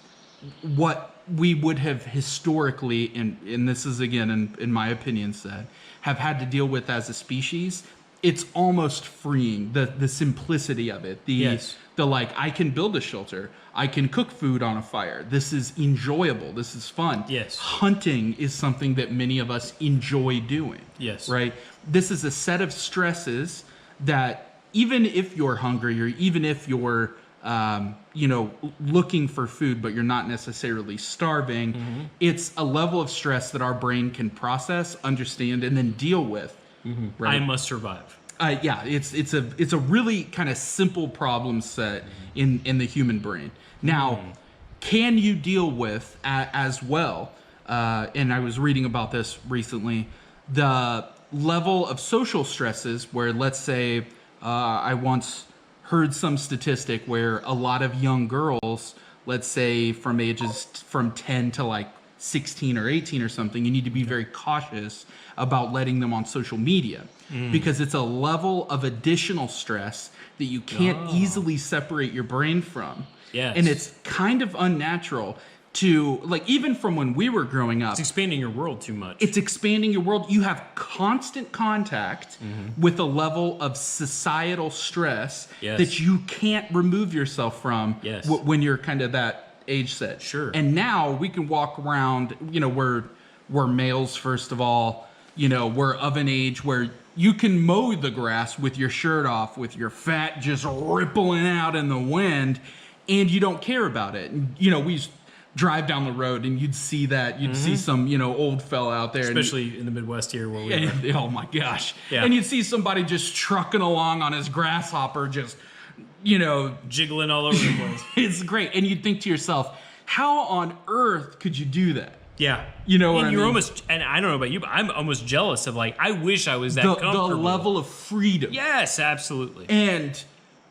what we would have historically, and this is again in my opinion said, have had to deal with as a species, it's almost freeing, the simplicity of it. The I can build a shelter, I can cook food on a fire. This is enjoyable. This is fun. Yes. Hunting is something that many of us enjoy doing. Yes. Right? This is a set of stresses that even if you're hungry or even if you're looking for food, but you're not necessarily starving, it's a level of stress that our brain can process, understand, and then deal with. Right? I must survive. Yeah, it's a really kind of simple problem set in the human brain. Now, can you deal with as well? And I was reading about this recently. The level of social stresses, where let's say I once heard some statistic where a lot of young girls, let's say from ages from 10 to like 16 or 18 or something, you need to be very cautious about letting them on social media because it's a level of additional stress that you can't easily separate your brain from. Yes. And it's kind of unnatural to, like, even from when we were growing up. It's expanding your world too much. It's expanding your world. You have constant contact with a level of societal stress that you can't remove yourself from when you're kind of that age set. Sure. And now we can walk around, we're males, first of all, we're of an age where you can mow the grass with your shirt off, with your fat just rippling out in the wind, and you don't care about it. And, we drive down the road and you'd see that. You'd see some, old fella out there. Especially in the Midwest here where we are. Oh, my gosh. Yeah. And you'd see somebody just trucking along on his grasshopper, just, jiggling all over the place. It's great. And you'd think to yourself, how on earth could you do that? Yeah. You know what and I you're mean? almost, and I don't know about you, but I'm almost jealous of, like, I wish I was that comfortable. The level of freedom. Yes, absolutely. And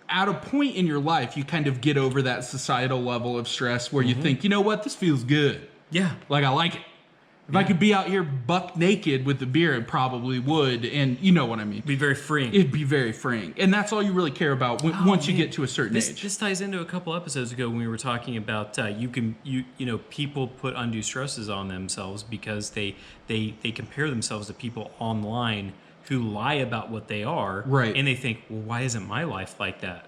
at a point in your life, you kind of get over that societal level of stress where you think, you know what, this feels good. Yeah. Like, I like it. If I could be out here buck naked with the beer, it probably would. And you know what I mean. Be very freeing. It'd be very freeing. And that's all you really care about once you get to a certain age. This ties into a couple episodes ago when we were talking about people put undue stresses on themselves because they compare themselves to people online who lie about what they are. Right. And they think, well, why isn't my life like that?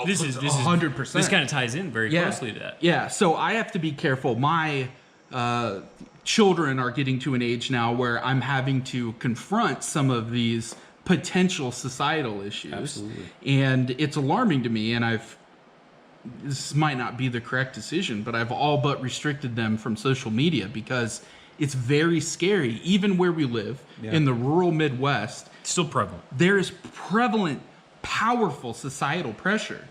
This is 100%. This kind of ties in very closely to that. Yeah, so I have to be careful. My children are getting to an age now where I'm having to confront some of these potential societal issues. Absolutely. And it's alarming to me, and this might not be the correct decision, but I've all but restricted them from social media because it's very scary. Even where we live in the rural Midwest, Still prevalent. there is prevalent, powerful societal pressure.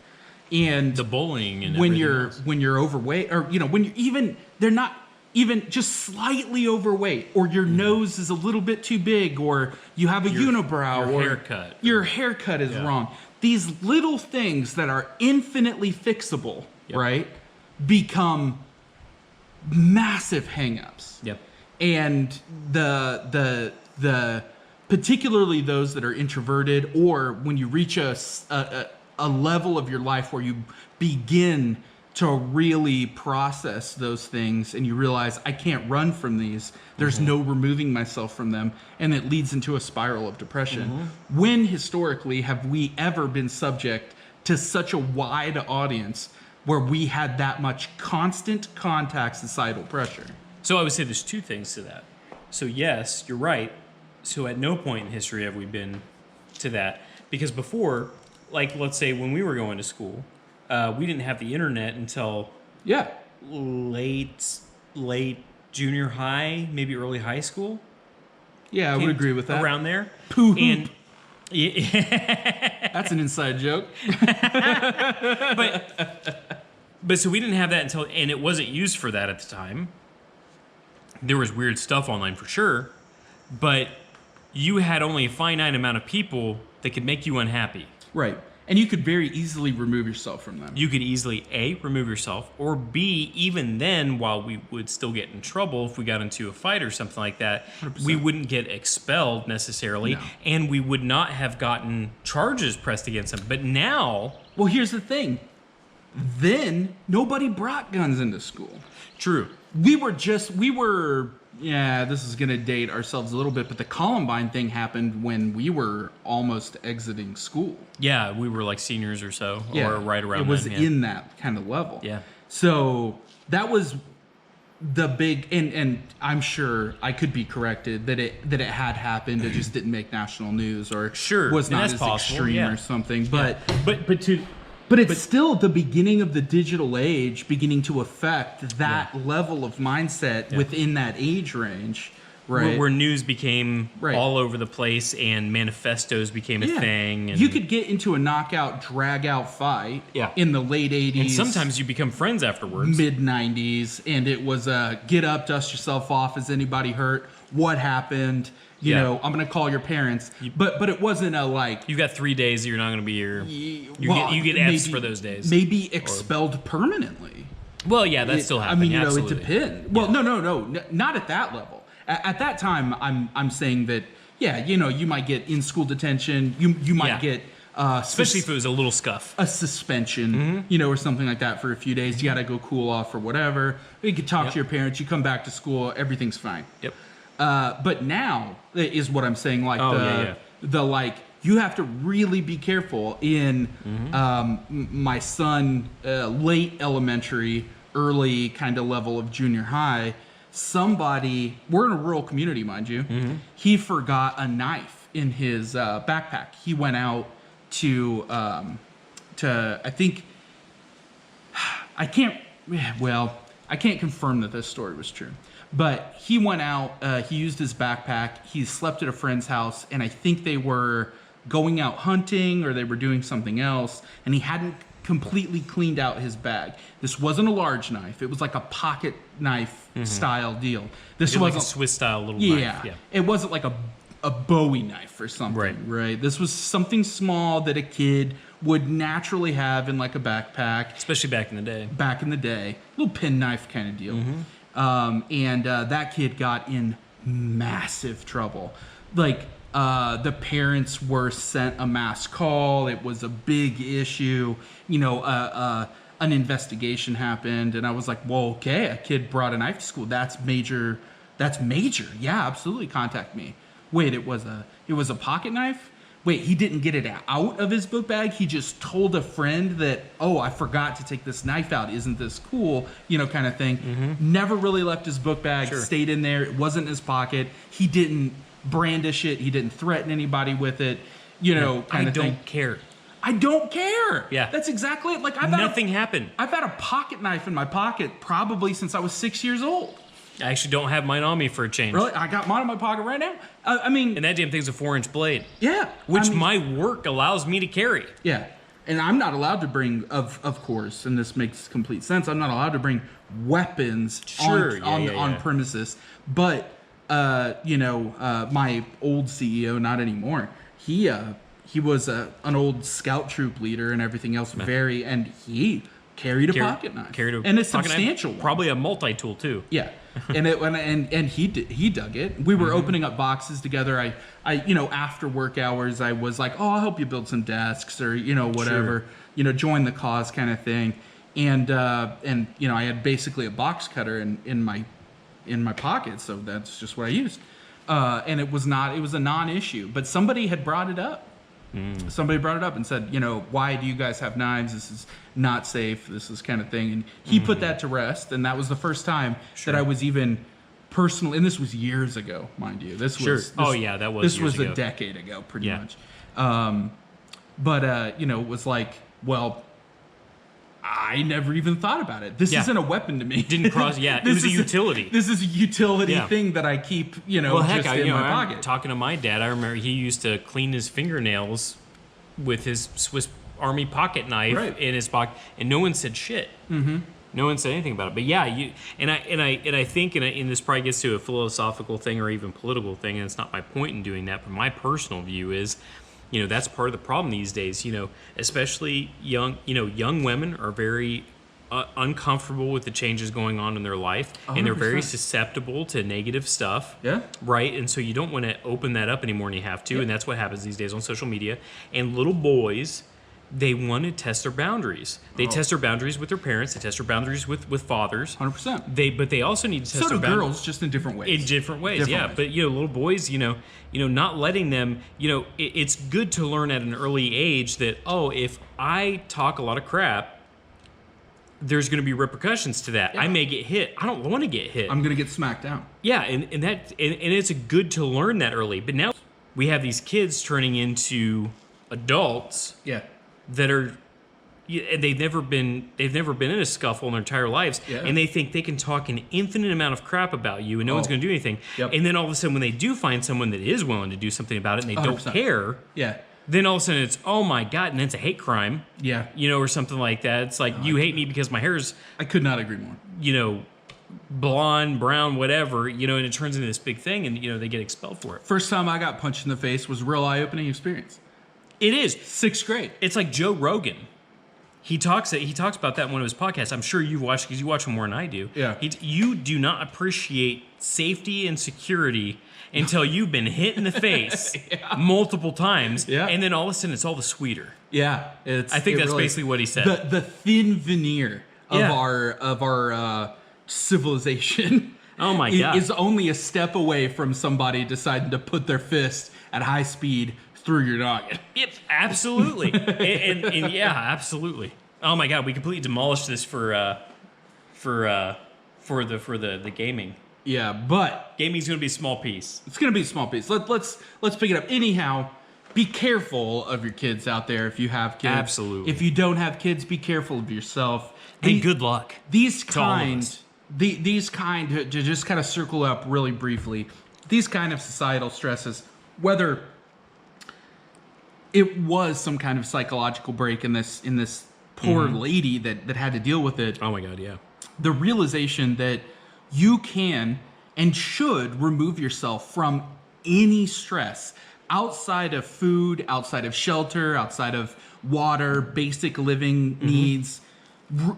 And The bullying and when everything you're else. overweight, or when you're they're not even just slightly overweight, or your nose is a little bit too big, or you have a unibrow, your or haircut. your haircut is wrong. These little things that are infinitely fixable, right, become massive hangups. Yep. And the particularly those that are introverted, or when you reach a level of your life where you begin to really process those things and you realize I can't run from these. There's no removing myself from them, and it leads into a spiral of depression. When historically have we ever been subject to such a wide audience where we had that much constant contact societal pressure? So I would say there's two things to that. So yes, you're right. So at no point in history have we been to that. Because before, like let's say when we were going to school, we didn't have the internet until late junior high, maybe early high school. Yeah, I would agree with that. Around there. Poo. And That's an inside joke. But so we didn't have that until, and it wasn't used for that at the time. There was weird stuff online for sure, but you had only a finite amount of people that could make you unhappy. Right. And you could very easily remove yourself from them. You could easily, A, remove yourself, or B, even then, while we would still get in trouble if we got into a fight or something like that, 100%. we wouldn't get expelled necessarily, and we would not have gotten charges pressed against them. But now... Well, here's the thing. Then, nobody brought guns into school. True. This is going to date ourselves a little bit, but the Columbine thing happened when we were almost exiting school. Yeah, we were like seniors or so, or right around it was then, in that kind of level. Yeah. So that was the big, and I'm sure I could be corrected that it had happened. It just didn't make national news, or Sure, was not that's as possible, extreme yeah. or something. But But it's still the beginning of the digital age, beginning to affect that level of mindset within that age range, Right. where news became Right. all over the place and manifestos became a thing. And you could get into a knockout, drag-out fight in the late 80s. And sometimes you become friends afterwards. Mid-90s, and it was get up, dust yourself off. Is anybody hurt? What happened? You know, I'm going to call your parents. But it wasn't a like... You've got 3 days that you're not going to be here. You get Fs for those days. Maybe expelled permanently. Well, yeah, that still happens. I mean, absolutely. it depends. Well, no, not at that level. At that time, I'm saying that, you might get in-school detention. You might get... especially if it was a little scuff. A suspension, or something like that for a few days. You got to go cool off or whatever. You can talk to your parents. You come back to school. Everything's fine. Yep. But now is what I'm saying. Like the you have to really be careful in my son, late elementary, early kind of level of junior high. We're in a rural community, mind you. He forgot a knife in his backpack. He went out to I think I can't confirm that this story was true, but he went out, he used his backpack, he slept at a friend's house, and I think they were going out hunting or they were doing something else, and he hadn't completely cleaned out his bag. This wasn't a large knife, it was like a pocket knife style deal. This was like a Swiss style little knife. Yeah. It wasn't like a Bowie knife or something, right? This was something small that a kid would naturally have in like a backpack. Especially back in the day. Back in the day. Little penknife kind of deal. And that kid got in massive trouble. Like, the parents were sent a mass call. It was a big issue. An investigation happened. And I was like, well, okay, a kid brought a knife to school. That's major. Yeah, absolutely. Contact me. Wait, it was a pocket knife? Wait, he didn't get it out of his book bag. He just told a friend that, oh, I forgot to take this knife out. Isn't this cool? Kind of thing. Never really left his book bag. Sure. Stayed in there. It wasn't in his pocket. He didn't brandish it. He didn't threaten anybody with it. Kind of thing. I don't care. I don't care. Yeah. That's exactly it. Like nothing happened. I've had a pocket knife in my pocket probably since I was 6 years old. I actually don't have mine on me for a change. Really? I got mine in my pocket right now. I mean... And that damn thing's a 4-inch blade. Yeah. Which my work allows me to carry. Yeah. And I'm not allowed to bring, of course, and this makes complete sense, I'm not allowed to bring weapons on premises. But, my old CEO, not anymore, he was an old scout troop leader and everything else, and he carried a pocket knife. And a substantial one. Probably a multi-tool, too. Yeah. and he dug it. We were opening up boxes together. I after work hours, I was like, oh, I'll help you build some desks or whatever. Sure. Join the cause kind of thing. And I had basically a box cutter in my pocket, so that's just what I used. And it was a non-issue, but somebody had brought it up. Somebody brought it up and said, why do you guys have knives? This is not safe. This is kind of thing. And he put that to rest. And that was the first time that I was even personal. And this was years ago, mind you. This was a decade ago, pretty much. But it was like, well, I never even thought about it. This isn't a weapon to me. Didn't cross. Yeah, it was a utility. This is a utility thing that I keep, in my pocket. Talking to my dad, I remember he used to clean his fingernails with his Swiss Army pocket knife in his pocket, and no one said shit. No one said anything about it. But yeah, I think, and this probably gets to a philosophical thing or even political thing, and it's not my point in doing that. But my personal view is, that's part of the problem these days. Especially young women are very uncomfortable with the changes going on in their life, 100%. And they're very susceptible to negative stuff. Yeah. Right. And so you don't want to open that up anymore, and you have to. And that's what happens these days on social media. And little boys, they want to test their boundaries. They test their boundaries with their parents. They test their boundaries with fathers. 100%. But they also need to test their boundaries. So do girls, just in different ways. In different ways, yeah. But little boys, not letting them. It's good to learn at an early age that if I talk a lot of crap, there's going to be repercussions to that. Yeah. I may get hit. I don't want to get hit. I'm going to get smacked down. Yeah, and it's good to learn that early. But now we have these kids turning into adults. Yeah. That are and they've never been in a scuffle in their entire lives, and they think they can talk an infinite amount of crap about you, and no one's going to do anything. Yep. And then all of a sudden, when they do find someone that is willing to do something about it, and they don't 100%. care, then all of a sudden it's, oh my God, and then it's a hate crime, or something like that. It's like, you hate me because my hair's, I could not agree more. Blonde, brown, whatever, and it turns into this big thing, and they get expelled for it. First time I got punched in the face was a real eye-opening experience. It is 6th grade. It's like Joe Rogan. He talks about that in one of his podcasts. I'm sure you've watched, because you watch him more than I do. Yeah. You do not appreciate safety and security until you've been hit in the face multiple times, and then all of a sudden it's all the sweeter. Yeah, I think that's basically what he said. The thin veneer of our civilization. Oh my God. Is only a step away from somebody deciding to put their fist at high speed through your noggin. Yep, absolutely. and yeah, absolutely. Oh my God, we completely demolished this for the gaming. Yeah, but gaming's gonna be a small piece. It's gonna be a small piece. Let's pick it up. Anyhow, be careful of your kids out there if you have kids. Absolutely. If you don't have kids, be careful of yourself. And good luck. These kind to just kind of circle up really briefly. These kind of societal stresses, whether it was some kind of psychological break in this poor lady that had to deal with it. Oh my God, yeah. The realization that you can and should remove yourself from any stress outside of food, outside of shelter, outside of water, basic living needs.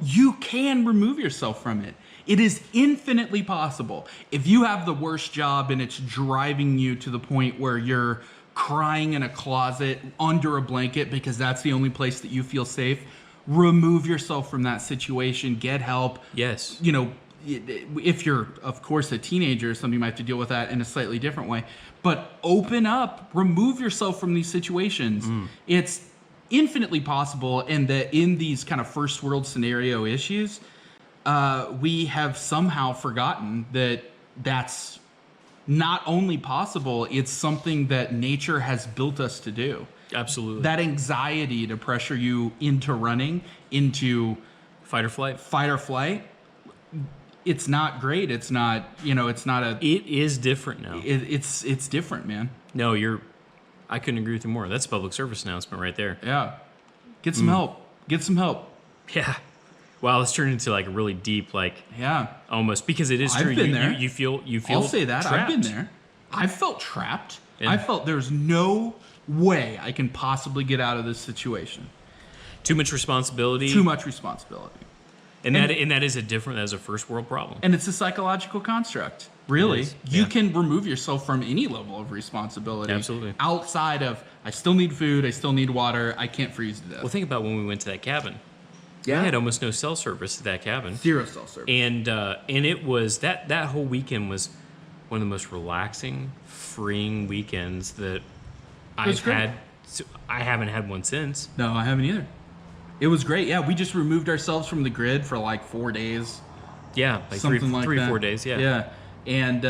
You can remove yourself from it. It is infinitely possible. If you have the worst job and it's driving you to the point where you're crying in a closet under a blanket because that's the only place that you feel safe, remove yourself from that situation, get help. Yes. If you're, of course, a teenager, somebody might have to deal with that in a slightly different way. But open up, remove yourself from these situations. It's infinitely possible, and that in these kind of first world scenario issues, we have somehow forgotten that that's not only possible, it's something that nature has built us to do. Absolutely. That anxiety to pressure you into running, into fight or flight. It's not great. It's not, it's not a... It is different now. It's different, man. No, I couldn't agree with you more. That's a public service announcement right there. Yeah. Get some help. Get some help. Yeah. Wow, this turned into like a really deep, almost, because it is true. I've been there. You feel I'll say that. trapped. I've been there. I felt trapped. Yeah. I felt there's no way I can possibly get out of this situation. Too much responsibility. Too much responsibility. And that is that is a first world problem. And it's a psychological construct. Really. You can remove yourself from any level of responsibility. Absolutely. Outside of, I still need food, I still need water, I can't freeze to death. Well, think about when we went to that cabin. Yeah. We had almost no cell service at that cabin. 0 cell service. And it was, that whole weekend was one of the most relaxing, freeing weekends that I've had. I haven't had one since. No, I haven't either. It was great. Yeah, we just removed ourselves from the grid for like 4 days. Yeah, like something like three that. 4 days. Yeah. Yeah, and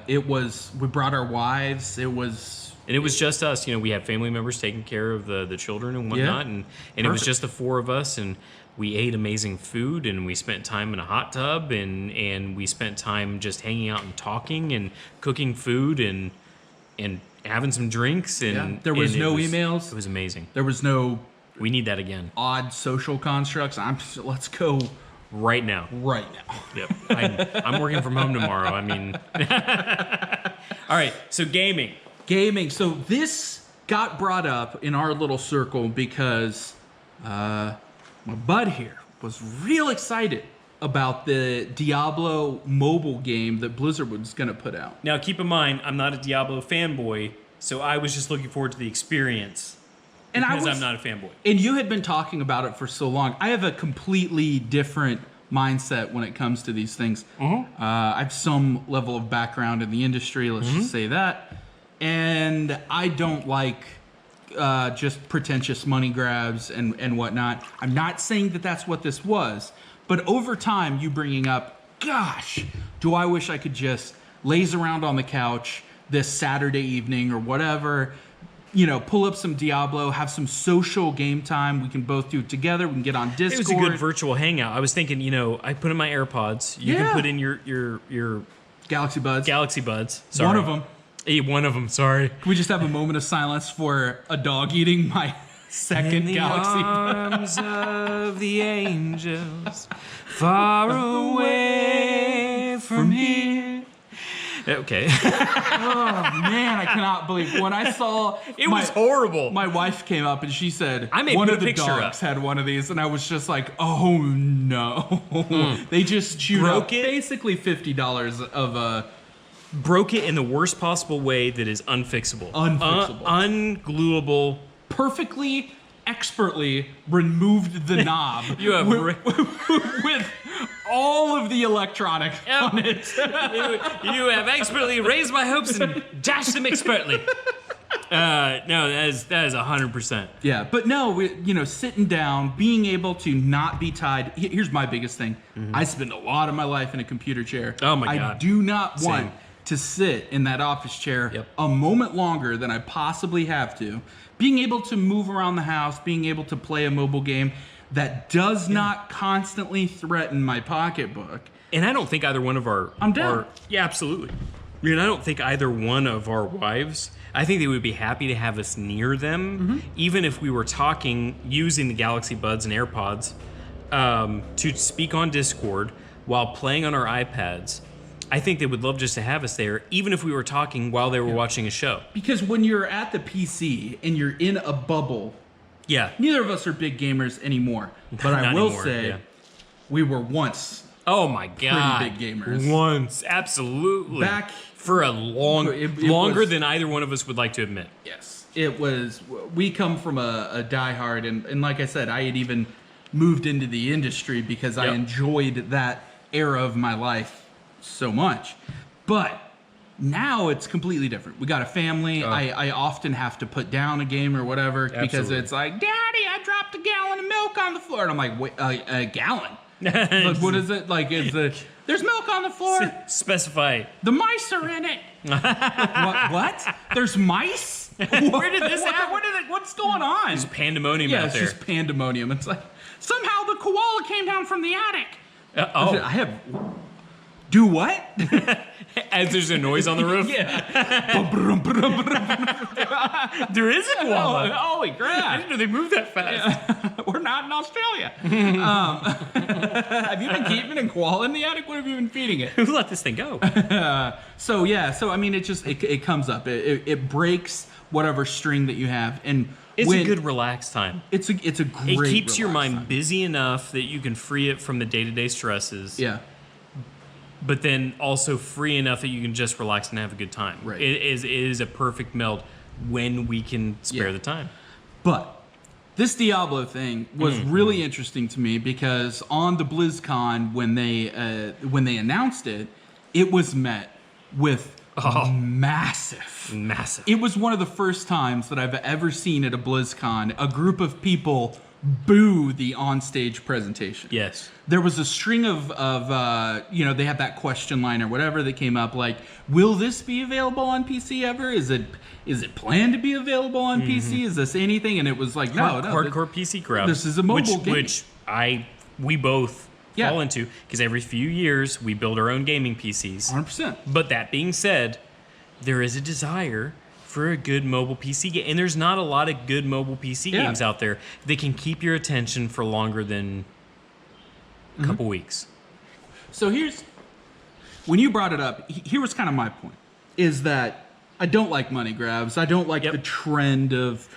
we brought our wives. It was just us. We had family members taking care of the children and whatnot, and it was just the 4 of us, and we ate amazing food, and we spent time in a hot tub, and we spent time just hanging out and talking and cooking food and having some drinks. And there was no emails. It was amazing. There was no. We need that again. Odd social constructs. Let's go right now. Right now. Yep. I'm working from home tomorrow. I mean. All right. So gaming. So this got brought up in our little circle because my bud here was real excited about the Diablo mobile game that Blizzard was going to put out. Now, keep in mind, I'm not a Diablo fanboy, so I was just looking forward to the experience. Because I'm not a fanboy. And you had been talking about it for so long. I have a completely different mindset when it comes to these things. I have some level of background in the industry, let's just say that. And I don't like just pretentious money grabs and whatnot. I'm not saying that that's what this was. But over time, you bringing up, gosh, do I wish I could just laze around on the couch this Saturday evening or whatever, pull up some Diablo, have some social game time. We can both do it together. We can get on Discord. It was a good virtual hangout. I was thinking, I put in my AirPods. You can put in your Galaxy Buds. Galaxy Buds. Sorry. One of them. One of them, sorry. Can we just have a moment of silence for a dog eating my second Galaxy Bud? Arms of the angels, far away from here. Okay. Oh man, I cannot believe when I saw It was horrible. My wife came up and she said I may one put of a the picture dogs up. had one of these, and I was just like, oh no. They just chewed Broke up it? basically $50 of Broke it in the worst possible way that is unfixable. Unfixable. Ungluable. perfectly expertly removed the knob. You have with all of the electronics on it. you have expertly raised my hopes and dashed them expertly. No, that is 100%. Yeah, but no, sitting down, being able to not be tied. Here's my biggest thing. I spend a lot of my life in a computer chair. Oh my God. I do not Same. want to sit in that office chair a moment longer than I possibly have to. Being able to move around the house, being able to play a mobile game that does not constantly threaten my pocketbook. And I don't think either one of I'm down. yeah, absolutely. I mean, I don't think either one of our wives, I think they would be happy to have us near them, even if we were talking using the Galaxy Buds and AirPods to speak on Discord while playing on our iPads. I think they would love just to have us there, even if we were talking while they were watching a show. Because when you're at the PC and you're in a bubble, neither of us are big gamers anymore. But I Not will anymore, say, we were once oh my God. pretty big gamers. Once, absolutely. Back for a longer was- than either one of us would like to admit. Yes, it was. We come from a diehard, and like I said, I had even moved into the industry because I enjoyed that era of my life so much. But now it's completely different. We got a family. I often have to put down a game or whatever because Absolutely. it's like, Daddy, I dropped a gallon of milk on the floor, and I'm like, wait, a gallon? Like, what is it? Like, there's milk on the floor. Specify. The mice are in it. What? There's mice? Where did this happen? What's going on? It's pandemonium out it's there. just pandemonium. It's like, somehow the koala came down from the attic. I have... Do what? As there's a noise on the roof? There is a koala. Holy crap. I didn't know they moved that fast. We're not in Australia. Have you been keeping a koala in the attic? What have you been feeding it? Who let this thing go? So I mean, it comes up. It breaks whatever string that you have, and It's a good relaxed time. It's a great. It keeps your relaxed mind time. busy enough that you can free it from the day-to-day stresses. Yeah. But then also free enough that you can just relax and have a good time. Right. It is a perfect meld when we can spare the time. But this Diablo thing was really interesting to me because on the BlizzCon when they announced it, it was met with massive. It was one of the first times that I've ever seen at a BlizzCon a group of people boo the onstage presentation. Yes. There was a string of they had that question line or whatever that came up like, will this be available on PC ever? Is it planned to be available on PC? Is this anything? And it was like, no. Hardcore PC crowd. This is a mobile game. Which we both fall into because every few years we build our own gaming PCs. 100%. But that being said, there is a desire for a good mobile PC game. And there's not a lot of good mobile PC games out there that can keep your attention for longer than a couple weeks. So when you brought it up, here was kind of my point, is that I don't like money grabs. I don't like the trend of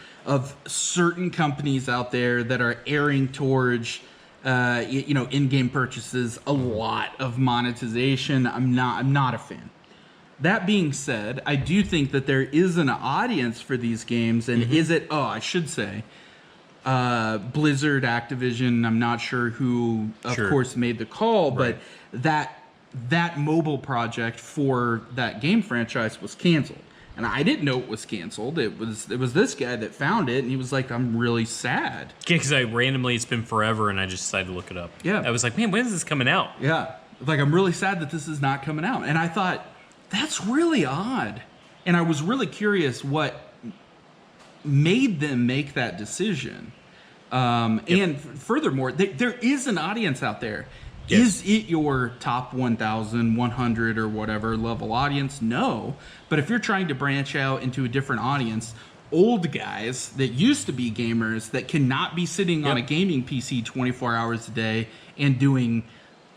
certain companies out there that are erring towards in-game purchases, a lot of monetization. I'm not a fan. That being said, I do think that there is an audience for these games, and I should say, Blizzard, Activision, I'm not sure who, of course, made the call, but that mobile project for that game franchise was canceled. And I didn't know it was canceled. It was this guy that found it, and he was like, I'm really sad. Yeah, because it's been forever, and I just decided to look it up. Yeah. I was like, man, when is this coming out? Yeah. Like, I'm really sad that this is not coming out. And I thought, that's really odd. And I was really curious what made them make that decision. And furthermore, there is an audience out there. Yes. Is it your top 1,100 or whatever level audience? No. But if you're trying to branch out into a different audience, old guys that used to be gamers that cannot be sitting on a gaming PC 24 hours a day and doing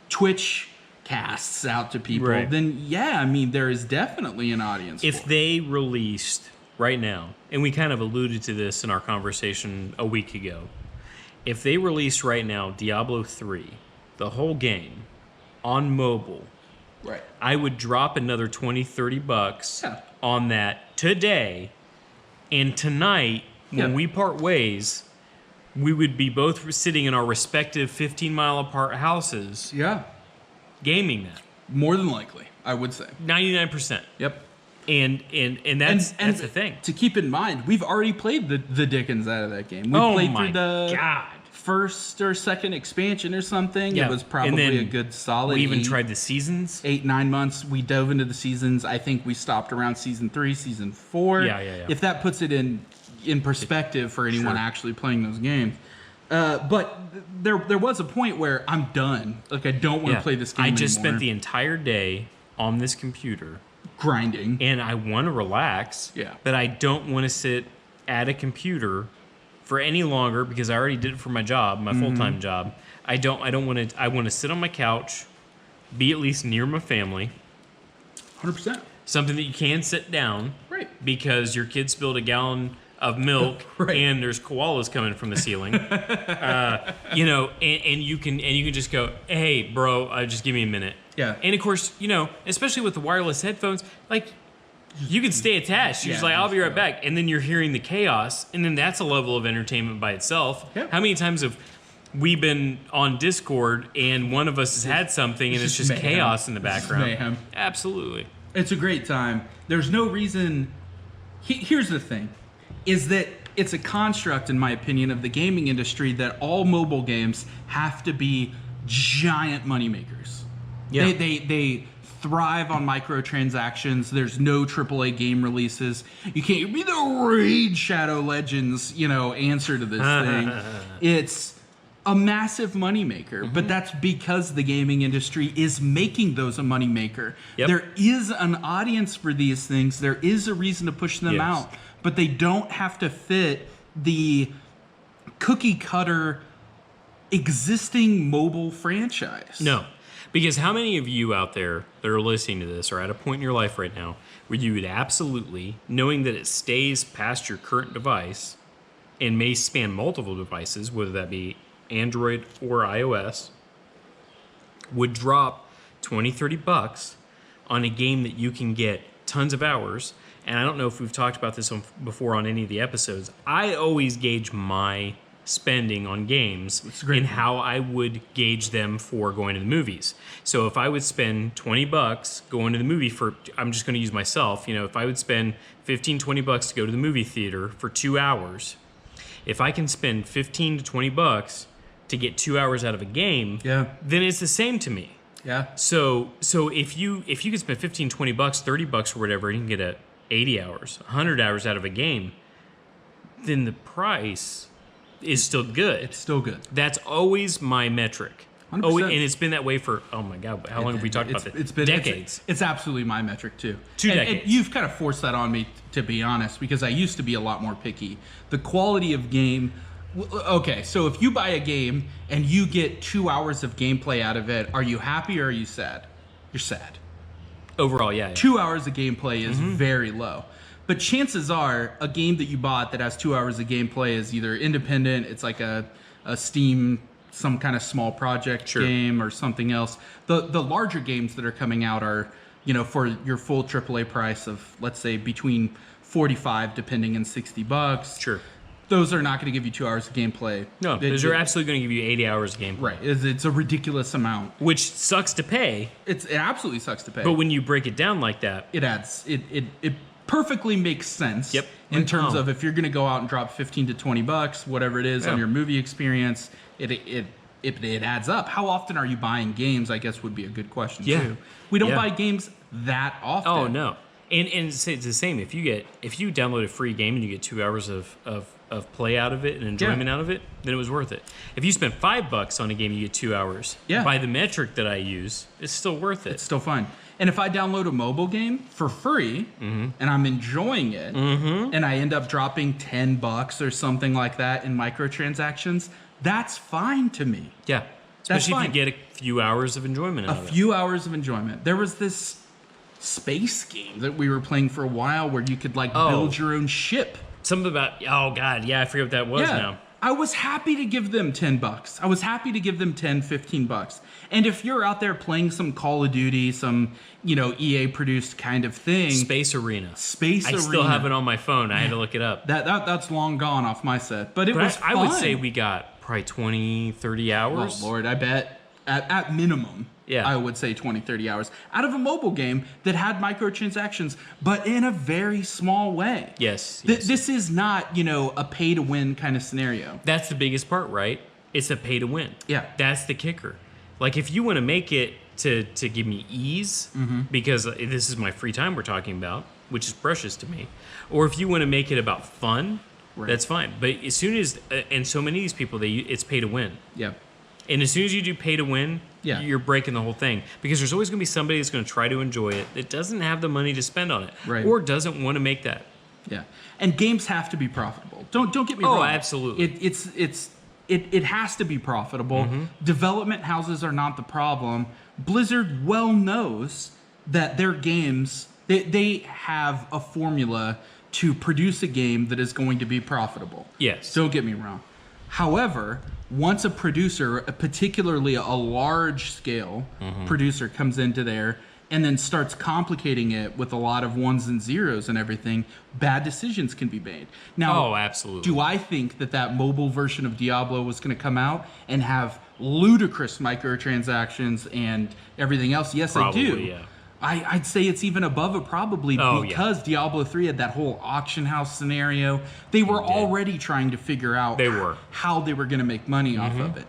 Twitch casts out to people, then yeah, I mean, there is definitely an audience. If they released right now, and we kind of alluded to this in our conversation a week ago, if they released right now Diablo 3, the whole game, on mobile, right, I would drop another $20-$30 on that today, and tonight, when we part ways, we would be both sitting in our respective 15-mile apart houses gaming that. More than likely, I would say. 99%. Yep. And that's the thing. To keep in mind, we've already played the dickens out of that game. We played through the first or second expansion or something. Yeah. It was probably a good solid. We even tried the seasons. 8-9 months. We dove into the seasons. I think we stopped around season 3, season 4. Yeah. If that puts it in perspective for anyone actually playing those games. But there was a point where I'm done. Like, I don't want to play this game I just anymore. spent the entire day on this computer grinding, and I want to relax. Yeah. But I don't want to sit at a computer for any longer because I already did it for my job, my full-time job. I don't want to. I want to sit on my couch, be at least near my family. 100%. Something that you can sit down, Right. Because your kid spilled a gallon of milk and there's koalas coming from the ceiling. And you can just go, hey, bro, just give me a minute. Yeah. And of course, especially with the wireless headphones, like, you can stay attached. You're just like, I'll be right back. And then you're hearing the chaos, and then that's a level of entertainment by itself. Yeah. How many times have we been on Discord and one of us has had something and it's just mayhem. chaos in the background? Mayhem. Absolutely. It's a great time. There's no reason. Here's the thing, is that it's a construct, in my opinion, of the gaming industry that all mobile games have to be giant moneymakers. Yeah. They thrive on microtransactions. There's no AAA game releases. You can't be the Raid Shadow Legends, answer to this thing. It's a massive moneymaker, but that's because the gaming industry is making those a moneymaker. Yep. There is an audience for these things. There is a reason to push them out, but they don't have to fit the cookie cutter existing mobile franchise. No. Because how many of you out there that are listening to this are at a point in your life right now where you would absolutely, knowing that it stays past your current device and may span multiple devices, whether that be Android or iOS, would drop $20-$30 on a game that you can get tons of hours. And I don't know if we've talked about this before on any of the episodes. I always gauge my spending on games and how I would gauge them for going to the movies. So if I would spend $20 going to the movie I'm just going to use myself, if I would spend $15-$20 to go to the movie theater for 2 hours, if I can spend $15 to $20 to get 2 hours out of a game, then it's the same to me. Yeah. So if you could spend $15, $20, $30 or whatever, and you can get 80 hours, 100 hours out of a game, then the price is still good. It's still good. That's always my metric. 100%. Oh, and it's been that way for, oh my God, how long have we talked about this? It's been decades. It's absolutely my metric too. 2 decades. And you've kind of forced that on me, to be honest, because I used to be a lot more picky. The quality of game. Okay, so if you buy a game and you get 2 hours of gameplay out of it, are you happy or are you sad? You're sad. Overall, yeah. 2 hours of gameplay is very low. But chances are, a game that you bought that has 2 hours of gameplay is either independent, it's like a Steam, some kind of small project game or something else. The larger games that are coming out are, for your full AAA price of, let's say, between $45, depending, and $60. Sure. Those are not going to give you 2 hours of gameplay. No, those are absolutely going to give you 80 hours of gameplay. Right. It's a ridiculous amount. Which sucks to pay. It absolutely sucks to pay. But when you break it down like that, it adds. It perfectly makes sense. Yep. In terms of if you're going to go out and drop $15 to $20, whatever it is, on your movie experience, it adds up. How often are you buying games? I guess would be a good question too. We don't buy games that often. Oh no. And it's the same. If you download a free game and you get 2 hours of play out of it and enjoyment out of it, then it was worth it. If you spend $5 on a game, you get 2 hours. Yeah. By the metric that I use, it's still worth it. It's still fun. And if I download a mobile game for free and I'm enjoying it, and I end up dropping $10 or something like that in microtransactions, that's fine to me. Yeah. Especially if you get a few hours of enjoyment out of it. A few hours of enjoyment. There was this space game that we were playing for a while where you could build your own ship. Something about, oh God, yeah, I forget what that was now. I was happy to give them $10. I was happy to give them $10, $15. And if you're out there playing some Call of Duty, some, EA produced kind of thing. Space Arena. I still have it on my phone. I had to look it up. That's long gone off my set. But it was fun. I would say we got probably 20, 30 hours. Oh, Lord, I bet at minimum. Yeah. I would say 20, 30 hours out of a mobile game that had microtransactions, but in a very small way. Yes. This is not, a pay to win kind of scenario. That's the biggest part, right? It's a pay to win. Yeah. That's the kicker. Like if you want to make it to give me ease, because this is my free time we're talking about, which is precious to me, or if you want to make it about fun, that's fine. But as soon as, and so many of these people, it's pay to win. Yeah. And as soon as you do pay to win, you're breaking the whole thing. Because there's always going to be somebody that's going to try to enjoy it that doesn't have the money to spend on it. Or doesn't want to make that. Yeah. And games have to be profitable. Don't get me wrong. Oh, absolutely. It has to be profitable. Development houses are not the problem. Blizzard well knows that their games, they have a formula to produce a game that is going to be profitable. Yes. Don't get me wrong. However, once a producer, particularly a large-scale producer, comes into there and then starts complicating it with a lot of ones and zeros and everything, bad decisions can be made. Now, absolutely. Do I think that mobile version of Diablo was going to come out and have ludicrous microtransactions and everything else? Yes, Probably, I do. Yeah. I'd say it's even above a probably because Diablo 3 had that whole auction house scenario. They were already trying to figure out how they were going to make money off of it.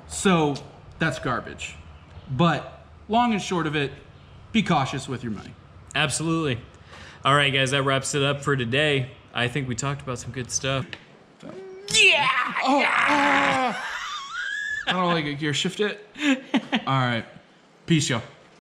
So that's garbage. But long and short of it, be cautious with your money. Absolutely. All right, guys, that wraps it up for today. I think we talked about some good stuff. Yeah! I don't like a gear shift it. All right. Peace, y'all.